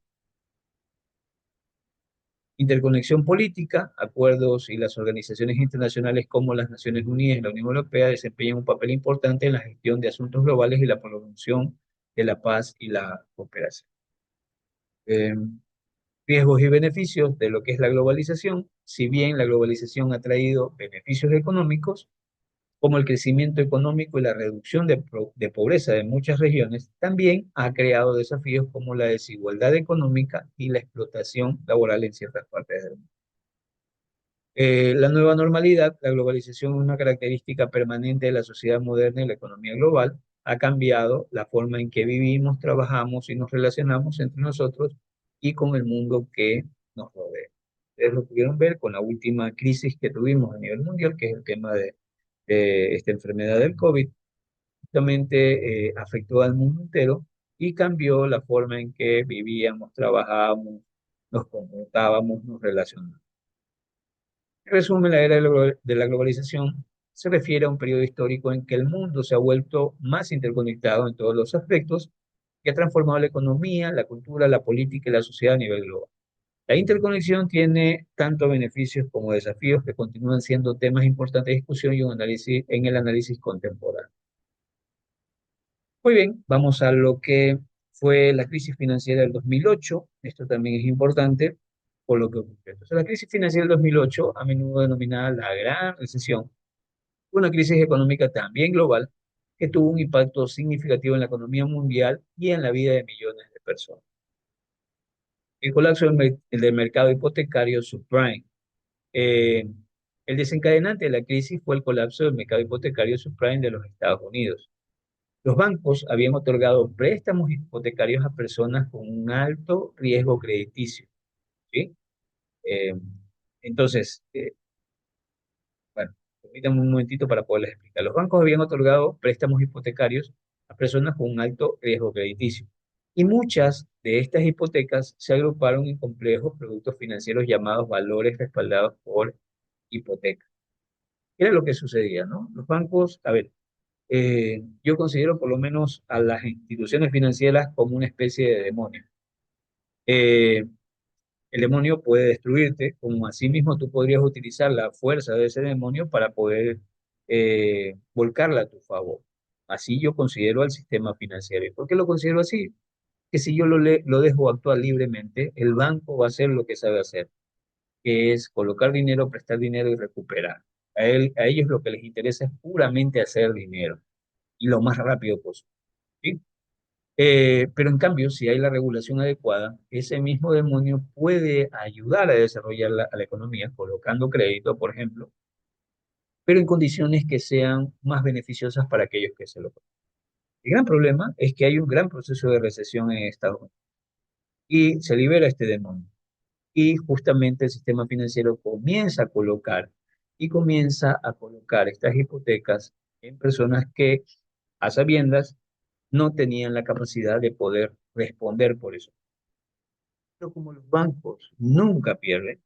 Interconexión política, acuerdos y las organizaciones internacionales como las Naciones Unidas y la Unión Europea desempeñan un papel importante en la gestión de asuntos globales y la promoción de la paz y la cooperación. Eh, Riesgos y beneficios de lo que es la globalización. Si bien la globalización ha traído beneficios económicos, como el crecimiento económico y la reducción de pobreza de muchas regiones, también ha creado desafíos como la desigualdad económica y la explotación laboral en ciertas partes del mundo. La nueva normalidad, la globalización es una característica permanente de la sociedad moderna y la economía global. Ha cambiado la forma en que vivimos, trabajamos y nos relacionamos entre nosotros y con el mundo que nos rodea. Ustedes lo pudieron ver con la última crisis que tuvimos a nivel mundial, que es el tema de esta enfermedad del COVID. Justamente afectó al mundo entero y cambió la forma en que vivíamos, trabajábamos, nos comportábamos, nos relacionábamos. En resumen, la era de la globalización se refiere a un periodo histórico en que el mundo se ha vuelto más interconectado en todos los aspectos, que ha transformado la economía, la cultura, la política y la sociedad a nivel global. La interconexión tiene tanto beneficios como desafíos que continúan siendo temas importantes de discusión y un análisis, en el análisis contemporáneo. Muy bien, vamos a lo que fue la crisis financiera del 2008. Esto también es importante por lo que ocurrió. Entonces, la crisis financiera del 2008, a menudo denominada la Gran Recesión, fue una crisis económica también global que tuvo un impacto significativo en la economía mundial y en la vida de millones de personas. El colapso del mercado hipotecario subprime. Eh, el desencadenante de la crisis fue el colapso del mercado hipotecario subprime de los Estados Unidos. Los bancos habían otorgado préstamos hipotecarios a personas con un alto riesgo crediticio, ¿sí? Eh, entonces, bueno, permítanme un momentito para poderles explicar. Los bancos habían otorgado préstamos hipotecarios a personas con un alto riesgo crediticio. Y muchas de estas hipotecas se agruparon en complejos productos financieros llamados valores respaldados por hipoteca. ¿Qué era lo que sucedía, no? Los bancos, a ver, yo considero por lo menos a las instituciones financieras como una especie de demonio. Eh, el demonio puede destruirte, como asimismo tú podrías utilizar la fuerza de ese demonio para poder volcarla a tu favor. Así yo considero al sistema financiero. ¿Y por qué lo considero así? Que si yo lo dejo actuar libremente, el banco va a hacer lo que sabe hacer, que es colocar dinero, prestar dinero y recuperar. A ellos lo que les interesa es puramente hacer dinero y lo más rápido posible. ¿Sí? Pero en cambio, si hay la regulación adecuada, ese mismo demonio puede ayudar a desarrollar a la economía colocando crédito, por ejemplo, pero en condiciones que sean más beneficiosas para aquellos que se lo colocan. El gran problema es que hay un gran proceso de recesión en Estados Unidos y se libera este demonio. Y justamente el sistema financiero comienza a colocar estas hipotecas en personas que a sabiendas no tenían la capacidad de poder responder por eso. Pero como los bancos nunca pierden,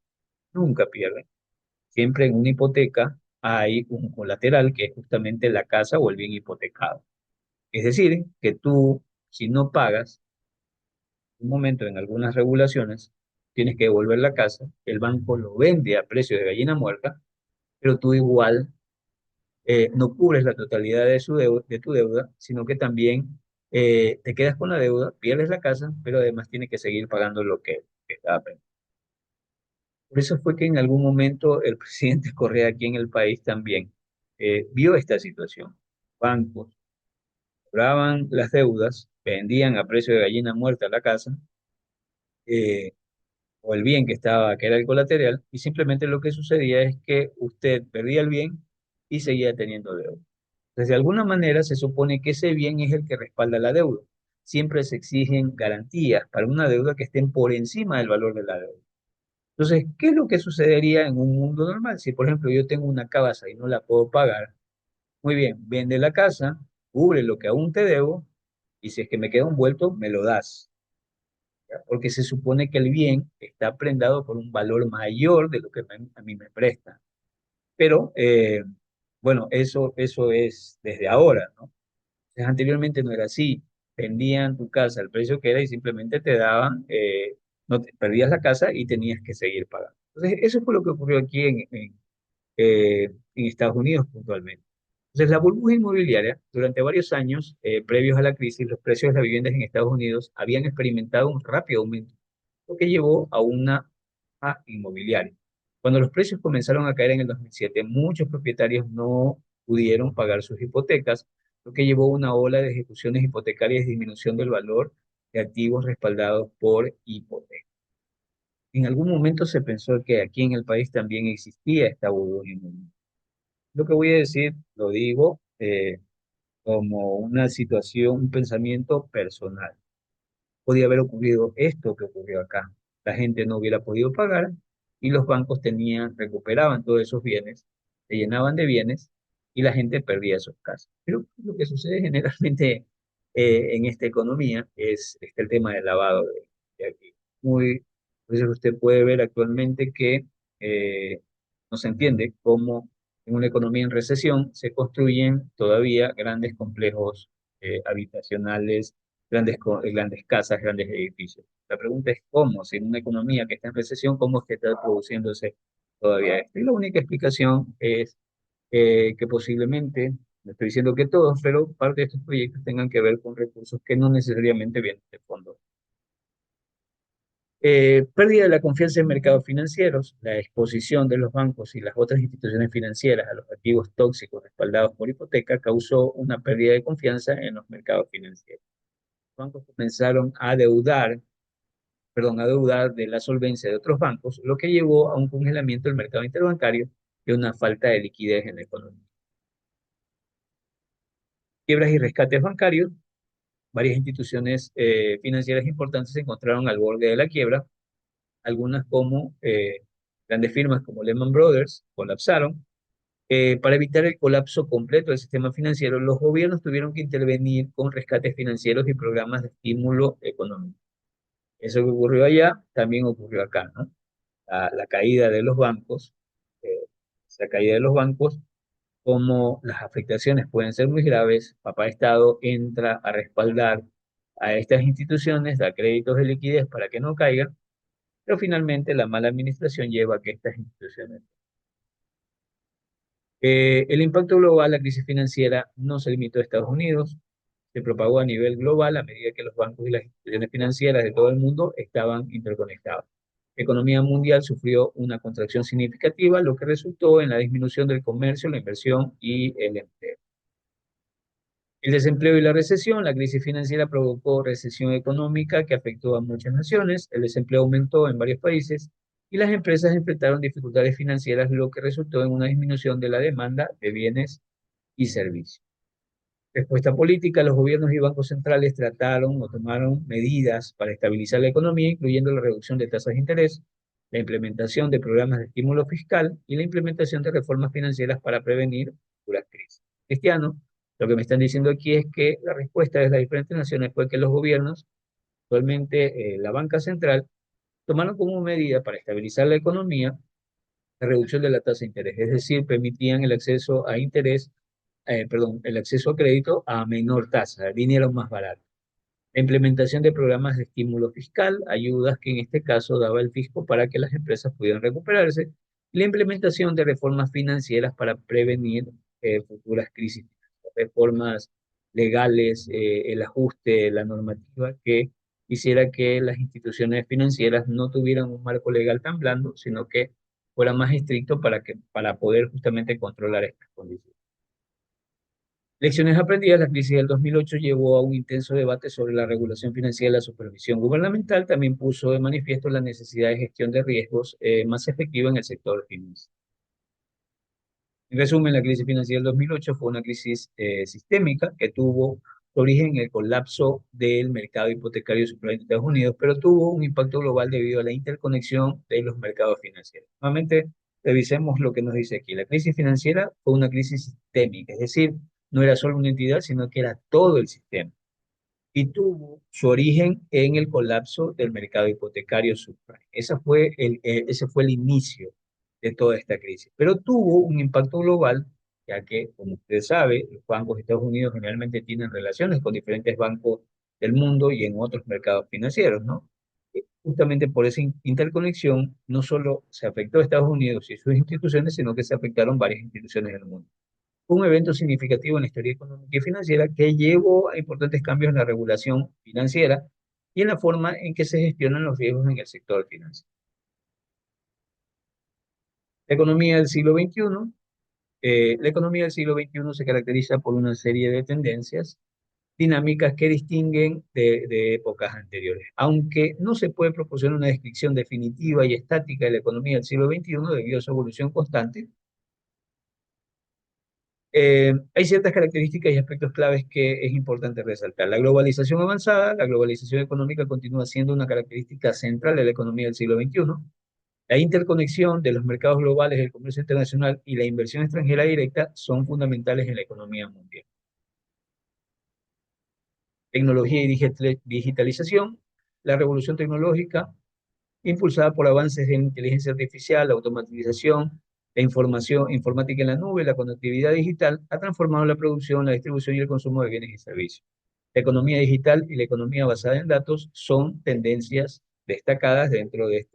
siempre en una hipoteca hay un colateral que es justamente la casa o el bien hipotecado. Es decir, que tú, si no pagas, un momento en algunas regulaciones, tienes que devolver la casa, el banco lo vende a precio de gallina muerta, pero tú igual no cubres la totalidad de, de tu deuda, sino que también te quedas con la deuda, pierdes la casa, pero además tienes que seguir pagando que estaba pendiente. Por eso fue que en algún momento el presidente Correa aquí en el país también vio esta situación. Bancos cobraban las deudas, vendían a precio de gallina muerta la casa, eh, o el bien que estaba, que era el colateral, y simplemente lo que sucedía es que usted perdía el bien y seguía teniendo deuda. Entonces, de alguna manera se supone que ese bien es el que respalda la deuda. Siempre se exigen garantías para una deuda que estén por encima del valor de la deuda. Entonces, ¿qué es lo que sucedería en un mundo normal? Si, por ejemplo, yo tengo una casa y no la puedo pagar, muy bien, vende la casa, cubre lo que aún te debo, y si es que me queda un vuelto, me lo das. ¿Ya? Porque se supone que el bien está prendado por un valor mayor de lo que a mí me presta. Pero, bueno, eso es desde ahora, ¿no? Entonces, anteriormente no era así. Vendían tu casa al precio que era y simplemente te daban, no perdías la casa y tenías que seguir pagando. Entonces, eso fue lo que ocurrió aquí en Estados Unidos puntualmente. Entonces, la burbuja inmobiliaria, durante varios años previos a la crisis, los precios de las viviendas en Estados Unidos habían experimentado un rápido aumento, lo que llevó a una inmobiliaria. Cuando los precios comenzaron a caer en el 2007, muchos propietarios no pudieron pagar sus hipotecas, lo que llevó a una ola de ejecuciones hipotecarias y disminución del valor de activos respaldados por hipotecas. En algún momento se pensó que aquí en el país también existía esta burbuja inmobiliaria. Lo que voy a decir, lo digo como una situación, un pensamiento personal. Podía haber ocurrido esto que ocurrió acá. La gente no hubiera podido pagar y los bancos recuperaban todos esos bienes, se llenaban de bienes y la gente perdía sus casas. Pero lo que sucede generalmente en esta economía es el tema del lavado de activos. Por eso usted puede ver actualmente que no se entiende cómo en una economía en recesión se construyen todavía grandes complejos habitacionales, grandes casas, grandes edificios. La pregunta es cómo, si en una economía que está en recesión, cómo es que está produciéndose todavía esto. Y la única explicación es que posiblemente, no estoy diciendo que todos, pero parte de estos proyectos tengan que ver con recursos que no necesariamente vienen de fondo. Pérdida de la confianza en mercados financieros, la exposición de los bancos y las otras instituciones financieras a los activos tóxicos respaldados por hipoteca causó una pérdida de confianza en los mercados financieros. Los bancos comenzaron a deudar de la solvencia de otros bancos, lo que llevó a un congelamiento del mercado interbancario y una falta de liquidez en la economía. Quiebras y rescates bancarios, varias instituciones financieras importantes se encontraron al borde de la quiebra, algunas como grandes firmas como Lehman Brothers colapsaron. Para evitar el colapso completo del sistema financiero, los gobiernos tuvieron que intervenir con rescates financieros y programas de estímulo económico. Eso que ocurrió allá también ocurrió acá, ¿no? La caída de los bancos, eh, la caída de los bancos, como las afectaciones pueden ser muy graves, Papá Estado entra a respaldar a estas instituciones, da créditos de liquidez para que no caigan, pero finalmente la mala administración lleva a que estas instituciones. El impacto global, la crisis financiera, no se limitó a Estados Unidos, se propagó a nivel global a medida que los bancos y las instituciones financieras de todo el mundo estaban interconectados. La economía mundial sufrió una contracción significativa, lo que resultó en la disminución del comercio, la inversión y el empleo. El desempleo y la recesión, la crisis financiera provocó recesión económica que afectó a muchas naciones, el desempleo aumentó en varios países y las empresas enfrentaron dificultades financieras, lo que resultó en una disminución de la demanda de bienes y servicios. Respuesta política, los gobiernos y bancos centrales trataron o tomaron medidas para estabilizar la economía, incluyendo la reducción de tasas de interés, la implementación de programas de estímulo fiscal y la implementación de reformas financieras para prevenir futuras crisis. Cristiano, lo que me están diciendo aquí es que la respuesta de las diferentes naciones fue que los gobiernos, actualmente la banca central, tomaron como medida para estabilizar la economía la reducción de la tasa de interés, es decir, permitían el acceso a interés, perdón, el acceso a crédito a menor tasa, dinero más barato. La implementación de programas de estímulo fiscal, ayudas que en este caso daba el fisco para que las empresas pudieran recuperarse, y la implementación de reformas financieras para prevenir futuras crisis, reformas legales, el ajuste de la normativa que hiciera que las instituciones financieras no tuvieran un marco legal tan blando, sino que fuera más estricto para poder justamente controlar estas condiciones. Lecciones aprendidas, la crisis del 2008 llevó a un intenso debate sobre la regulación financiera y la supervisión gubernamental. También puso de manifiesto la necesidad de gestión de riesgos más efectiva en el sector financiero. En resumen, la crisis financiera del 2008 fue una crisis sistémica que tuvo su origen en el colapso del mercado hipotecario superior de Estados Unidos, pero tuvo un impacto global debido a la interconexión de los mercados financieros. Nuevamente, revisemos lo que nos dice aquí. La crisis financiera fue una crisis sistémica, es decir, no era solo una entidad, sino que era todo el sistema y tuvo su origen en el colapso del mercado hipotecario subprime. Ese fue el inicio de toda esta crisis. Pero tuvo un impacto global, ya que, como usted sabe, los bancos de Estados Unidos generalmente tienen relaciones con diferentes bancos del mundo y en otros mercados financieros, ¿no? Justamente por esa interconexión, no solo se afectó a Estados Unidos y sus instituciones, sino que se afectaron varias instituciones del mundo. Fue un evento significativo en la historia económica y financiera que llevó a importantes cambios en la regulación financiera y en la forma en que se gestionan los riesgos en el sector financiero. La economía del siglo XXI. La economía del siglo XXI se caracteriza por una serie de tendencias dinámicas que distinguen de épocas anteriores. Aunque no se puede proporcionar una descripción definitiva y estática de la economía del siglo XXI debido a su evolución constante, hay ciertas características y aspectos claves que es importante resaltar. La globalización avanzada, la globalización económica continúa siendo una característica central de la economía del siglo XXI. La interconexión de los mercados globales, el comercio internacional y la inversión extranjera directa son fundamentales en la economía mundial. Tecnología y digitalización. La revolución tecnológica impulsada por avances en inteligencia artificial, la automatización, la información, informática en la nube, la conectividad digital, ha transformado la producción, la distribución y el consumo de bienes y servicios. La economía digital y la economía basada en datos son tendencias destacadas dentro de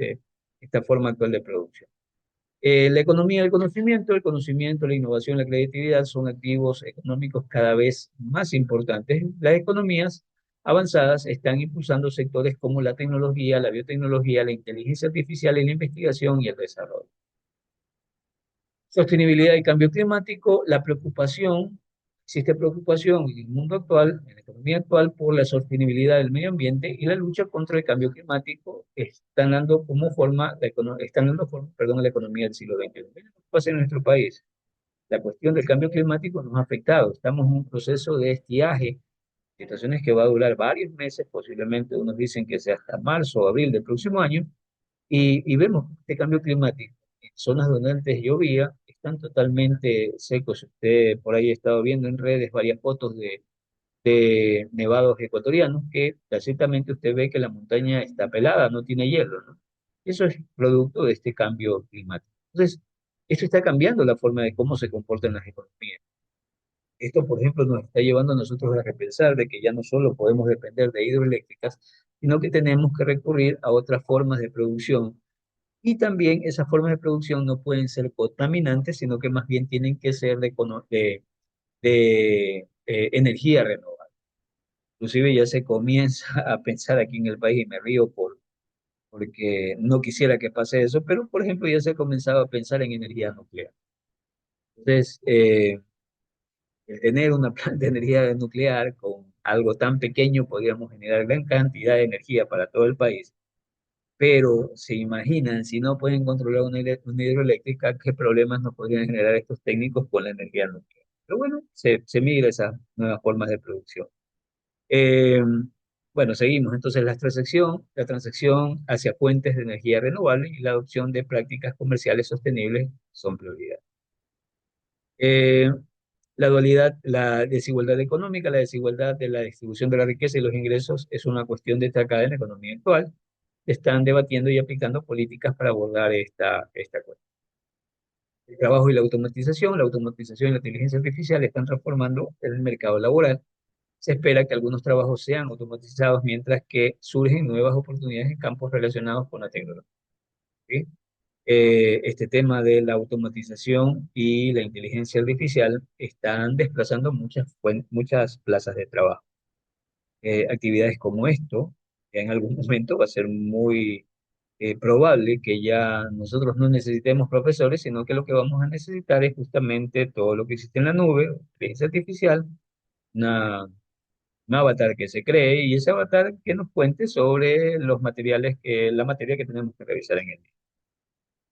esta forma actual de producción. La economía del conocimiento, el conocimiento, la innovación, la creatividad son activos económicos cada vez más importantes. Las economías avanzadas están impulsando sectores como la tecnología, la biotecnología, la inteligencia artificial y la investigación y el desarrollo. Sostenibilidad y cambio climático, la preocupación, existe preocupación en el mundo actual, en la economía actual, por la sostenibilidad del medio ambiente y la lucha contra el cambio climático están dando como forma, están dando forma, perdón, a la economía del siglo XXI. Miren lo que pasa en nuestro país. La cuestión del cambio climático nos ha afectado. Estamos en un proceso de estiaje, situaciones que va a durar varios meses, posiblemente unos dicen que sea hasta marzo o abril del próximo año, y vemos este cambio climático. En zonas donde antes llovía, están totalmente secos. Usted por ahí ha estado viendo en redes varias fotos de nevados ecuatorianos que ciertamente usted ve que la montaña está pelada, no tiene hielo, ¿no? Eso es producto de este cambio climático. Entonces, esto está cambiando la forma de cómo se comportan las economías. Esto, por ejemplo, nos está llevando a nosotros a repensar de que ya no solo podemos depender de hidroeléctricas, sino que tenemos que recurrir a otras formas de producción y también esas formas de producción no pueden ser contaminantes, sino que más bien tienen que ser de energía renovable. Inclusive ya se comienza a pensar aquí en el país, y me río porque no quisiera que pase eso, pero por ejemplo ya se ha comenzado a pensar en energía nuclear. Entonces, el tener una planta de energía nuclear con algo tan pequeño podríamos generar gran cantidad de energía para todo el país. Pero se imaginan, si no pueden controlar una hidroeléctrica, qué problemas nos podrían generar estos técnicos con la energía nuclear. Pero bueno, se migra a esas nuevas formas de producción. Eh, bueno, seguimos. Entonces, la transacción hacia fuentes de energía renovable y la adopción de prácticas comerciales sostenibles son prioridad. Eh, la dualidad, la desigualdad económica, la desigualdad de la distribución de la riqueza y los ingresos es una cuestión destacada en la economía actual. Están debatiendo y aplicando políticas para abordar esta cuestión. El trabajo y la automatización y la inteligencia artificial están transformando el mercado laboral se espera que algunos trabajos sean automatizados, mientras que surgen nuevas oportunidades en campos relacionados con la tecnología. ¿Sí? Este tema de la automatización y la inteligencia artificial están desplazando muchas plazas de trabajo. Actividades como esto, ya en algún momento va a ser muy probable que ya nosotros no necesitemos profesores, sino que lo que vamos a necesitar es justamente todo lo que existe en la nube, inteligencia artificial, una, un avatar que se cree y ese avatar que nos cuente sobre los materiales, la materia que tenemos que revisar en el día.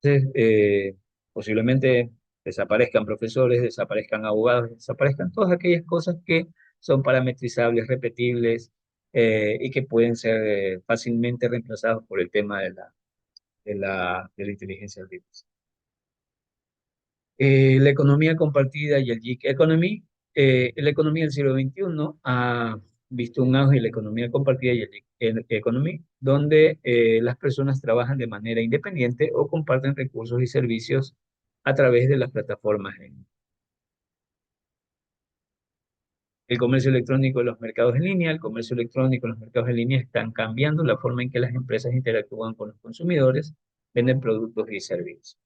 Entonces, posiblemente desaparezcan profesores, desaparezcan abogados, desaparezcan todas aquellas cosas que son parametrizables, repetibles y que pueden ser fácilmente reemplazados por el tema de la inteligencia artificial. La economía compartida y el gig economy, la economía del siglo XXI ha visto un auge en la economía compartida y el gig economy, donde las personas trabajan de manera independiente o comparten recursos y servicios a través de las plataformas. El comercio electrónico y los mercados en línea, el comercio electrónico y los mercados en línea están cambiando la forma en que las empresas interactúan con los consumidores, venden productos y servicios.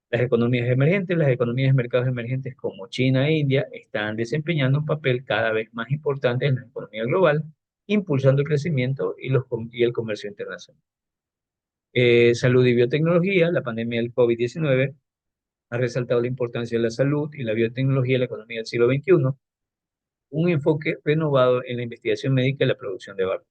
Las economías de mercados emergentes como China e India están desempeñando un papel cada vez más importante en la economía global, impulsando el crecimiento y el comercio internacional. Salud y biotecnología, la pandemia del COVID-19 ha resaltado la importancia de la salud y la biotecnología en la economía del siglo XXI, un enfoque renovado en la investigación médica y la producción de vacunas.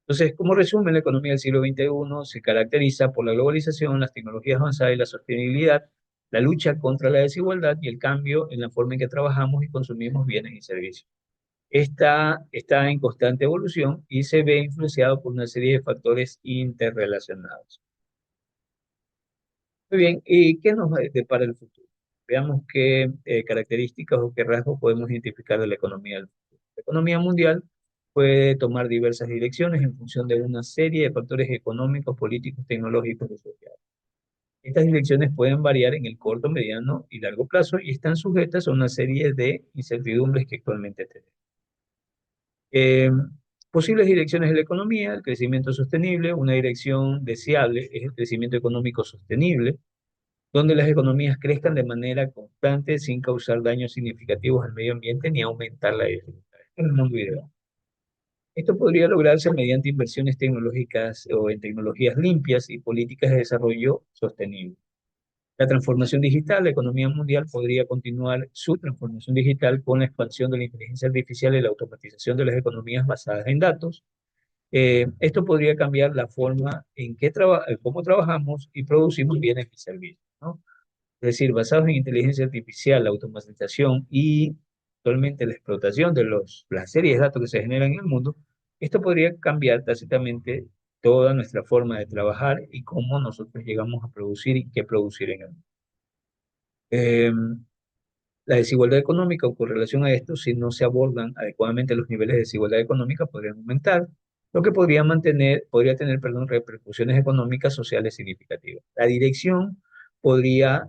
Entonces, como resumen, la economía del siglo XXI se caracteriza por la globalización, las tecnologías avanzadas y la sostenibilidad, la lucha contra la desigualdad y el cambio en la forma en que trabajamos y consumimos bienes y servicios. Esta está en constante evolución y se ve influenciado por una serie de factores interrelacionados. Muy bien, ¿y qué nos depara el futuro? Veamos qué características o qué rasgos podemos identificar de la economía del futuro. La economía mundial puede tomar diversas direcciones en función de una serie de factores económicos, políticos, tecnológicos y sociales. Estas direcciones pueden variar en el corto, mediano y largo plazo y están sujetas a una serie de incertidumbres que actualmente tenemos. Eh, Posibles direcciones de la economía: el crecimiento sostenible. Una dirección deseable es el crecimiento económico sostenible, donde las economías crezcan de manera constante sin causar daños significativos al medio ambiente ni aumentar la desigualdad. Este es el mundo ideal. Esto podría lograrse mediante inversiones tecnológicas o en tecnologías limpias y políticas de desarrollo sostenible. La transformación digital, la economía mundial podría continuar su transformación digital con la expansión de la inteligencia artificial y la automatización de las economías basadas en datos. Esto podría cambiar la forma en que cómo trabajamos y producimos bienes y servicios, ¿no? Es decir, basados en inteligencia artificial, la automatización y actualmente la explotación de las series de datos que se generan en el mundo, esto podría cambiar tácitamente toda nuestra forma de trabajar y cómo nosotros llegamos a producir y qué producir en el mundo. Eh, la desigualdad económica o con relación a esto, si no se abordan adecuadamente los niveles de desigualdad económica, podrían aumentar, lo que podría tener, perdón, repercusiones económicas sociales significativas. La dirección podría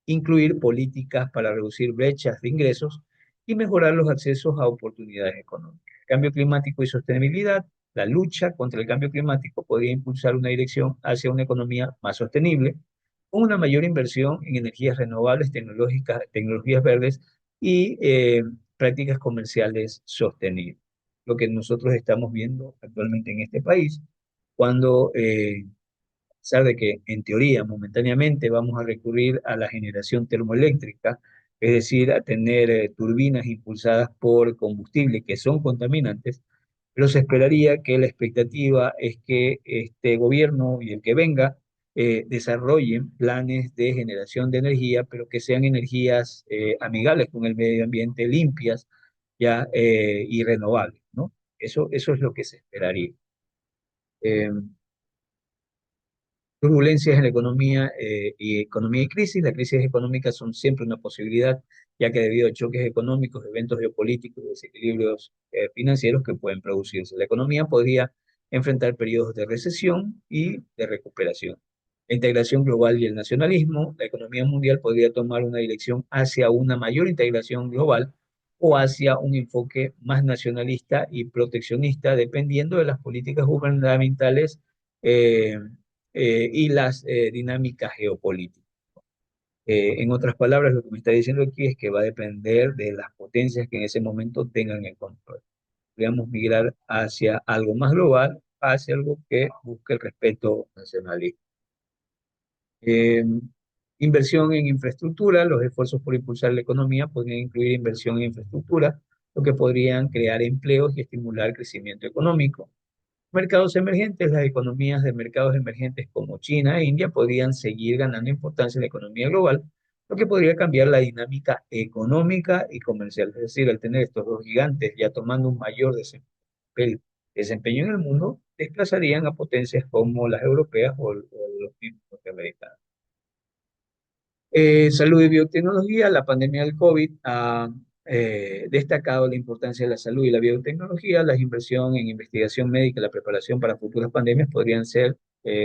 incluir políticas para reducir brechas de ingresos y mejorar los accesos a oportunidades económicas. Cambio climático y sostenibilidad. La lucha contra el cambio climático podría impulsar una dirección hacia una economía más sostenible, con una mayor inversión en energías renovables, tecnologías verdes y prácticas comerciales sostenibles. Lo que nosotros estamos viendo actualmente en este país, cuando, a pesar de que en teoría, momentáneamente, vamos a recurrir a la generación termoeléctrica, es decir, a tener turbinas impulsadas por combustible que son contaminantes, pero se esperaría que la expectativa es que este gobierno y el que venga desarrollen planes de generación de energía, pero que sean energías amigables con el medio ambiente, limpias ya, y renovables, ¿no? Eso es lo que se esperaría. Eh, Turbulencias en la economía y crisis. Las crisis económicas son siempre una posibilidad, ya que debido a choques económicos, eventos geopolíticos y desequilibrios financieros que pueden producirse, la economía podría enfrentar periodos de recesión y de recuperación. La integración global y el nacionalismo, la economía mundial podría tomar una dirección hacia una mayor integración global o hacia un enfoque más nacionalista y proteccionista, dependiendo de las políticas gubernamentales eh, y las dinámicas geopolíticas. En otras palabras, lo que me está diciendo aquí es que va a depender de las potencias que en ese momento tengan el control. Podríamos migrar hacia algo más global, hacia algo que busque el respeto nacionalista. Eh, Inversión en infraestructura, los esfuerzos por impulsar la economía podrían incluir inversión en infraestructura, lo que podrían crear empleos y estimular el crecimiento económico. Mercados emergentes, las economías de mercados emergentes como China e India podrían seguir ganando importancia en la economía global, lo que podría cambiar la dinámica económica y comercial. Es decir, al tener estos dos gigantes ya tomando un mayor desempeño en el mundo, desplazarían a potencias como las europeas o los mismos norteamericanos. Salud y biotecnología, la pandemia del COVID ha destacado la importancia de la salud y la biotecnología. La inversión en investigación médica y la preparación para futuras pandemias podrían ser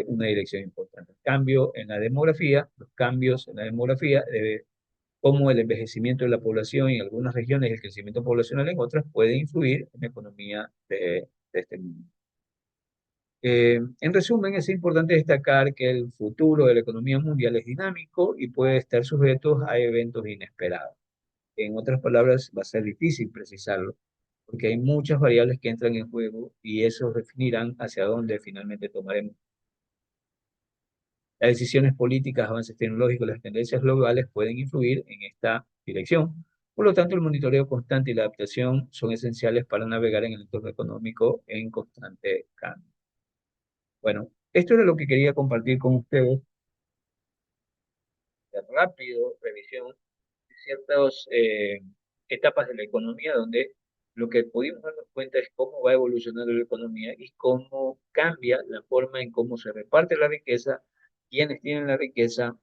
una dirección importante. Cambio en la demografía, los cambios en la demografía, como el envejecimiento de la población en algunas regiones y el crecimiento poblacional en otras, puede influir en la economía de este mundo. En resumen, es importante destacar que el futuro de la economía mundial es dinámico y puede estar sujeto a eventos inesperados. En otras palabras, va a ser difícil precisarlo, porque hay muchas variables que entran en juego y eso definirán hacia dónde finalmente tomaremos. Las decisiones políticas, avances tecnológicos, las tendencias globales pueden influir en esta dirección. Por lo tanto, el monitoreo constante y la adaptación son esenciales para navegar en el entorno económico en constante cambio. Bueno, esto era lo que quería compartir con ustedes de rápido, revisión de ciertas etapas de la economía donde lo que pudimos darnos cuenta es cómo va evolucionando la economía y cómo cambia la forma en cómo se reparte la riqueza, quiénes tienen la riqueza,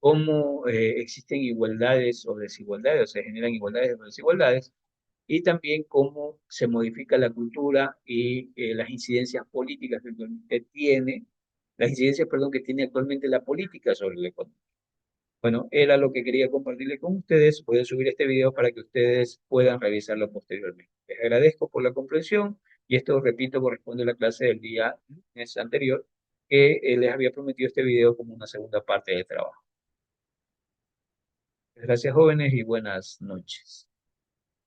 cómo existen igualdades o desigualdades, o se generan igualdades o desigualdades, y también cómo se modifica la cultura y las incidencias políticas que actualmente tiene, las incidencias, perdón, que tiene actualmente la política sobre la economía. Bueno, era lo que quería compartirle con ustedes. Voy a subir este video para que ustedes puedan revisarlo posteriormente. Les agradezco por la comprensión y esto, repito, corresponde a la clase del día lunes anterior que les había prometido este video como una segunda parte del trabajo. Gracias, jóvenes, y buenas noches.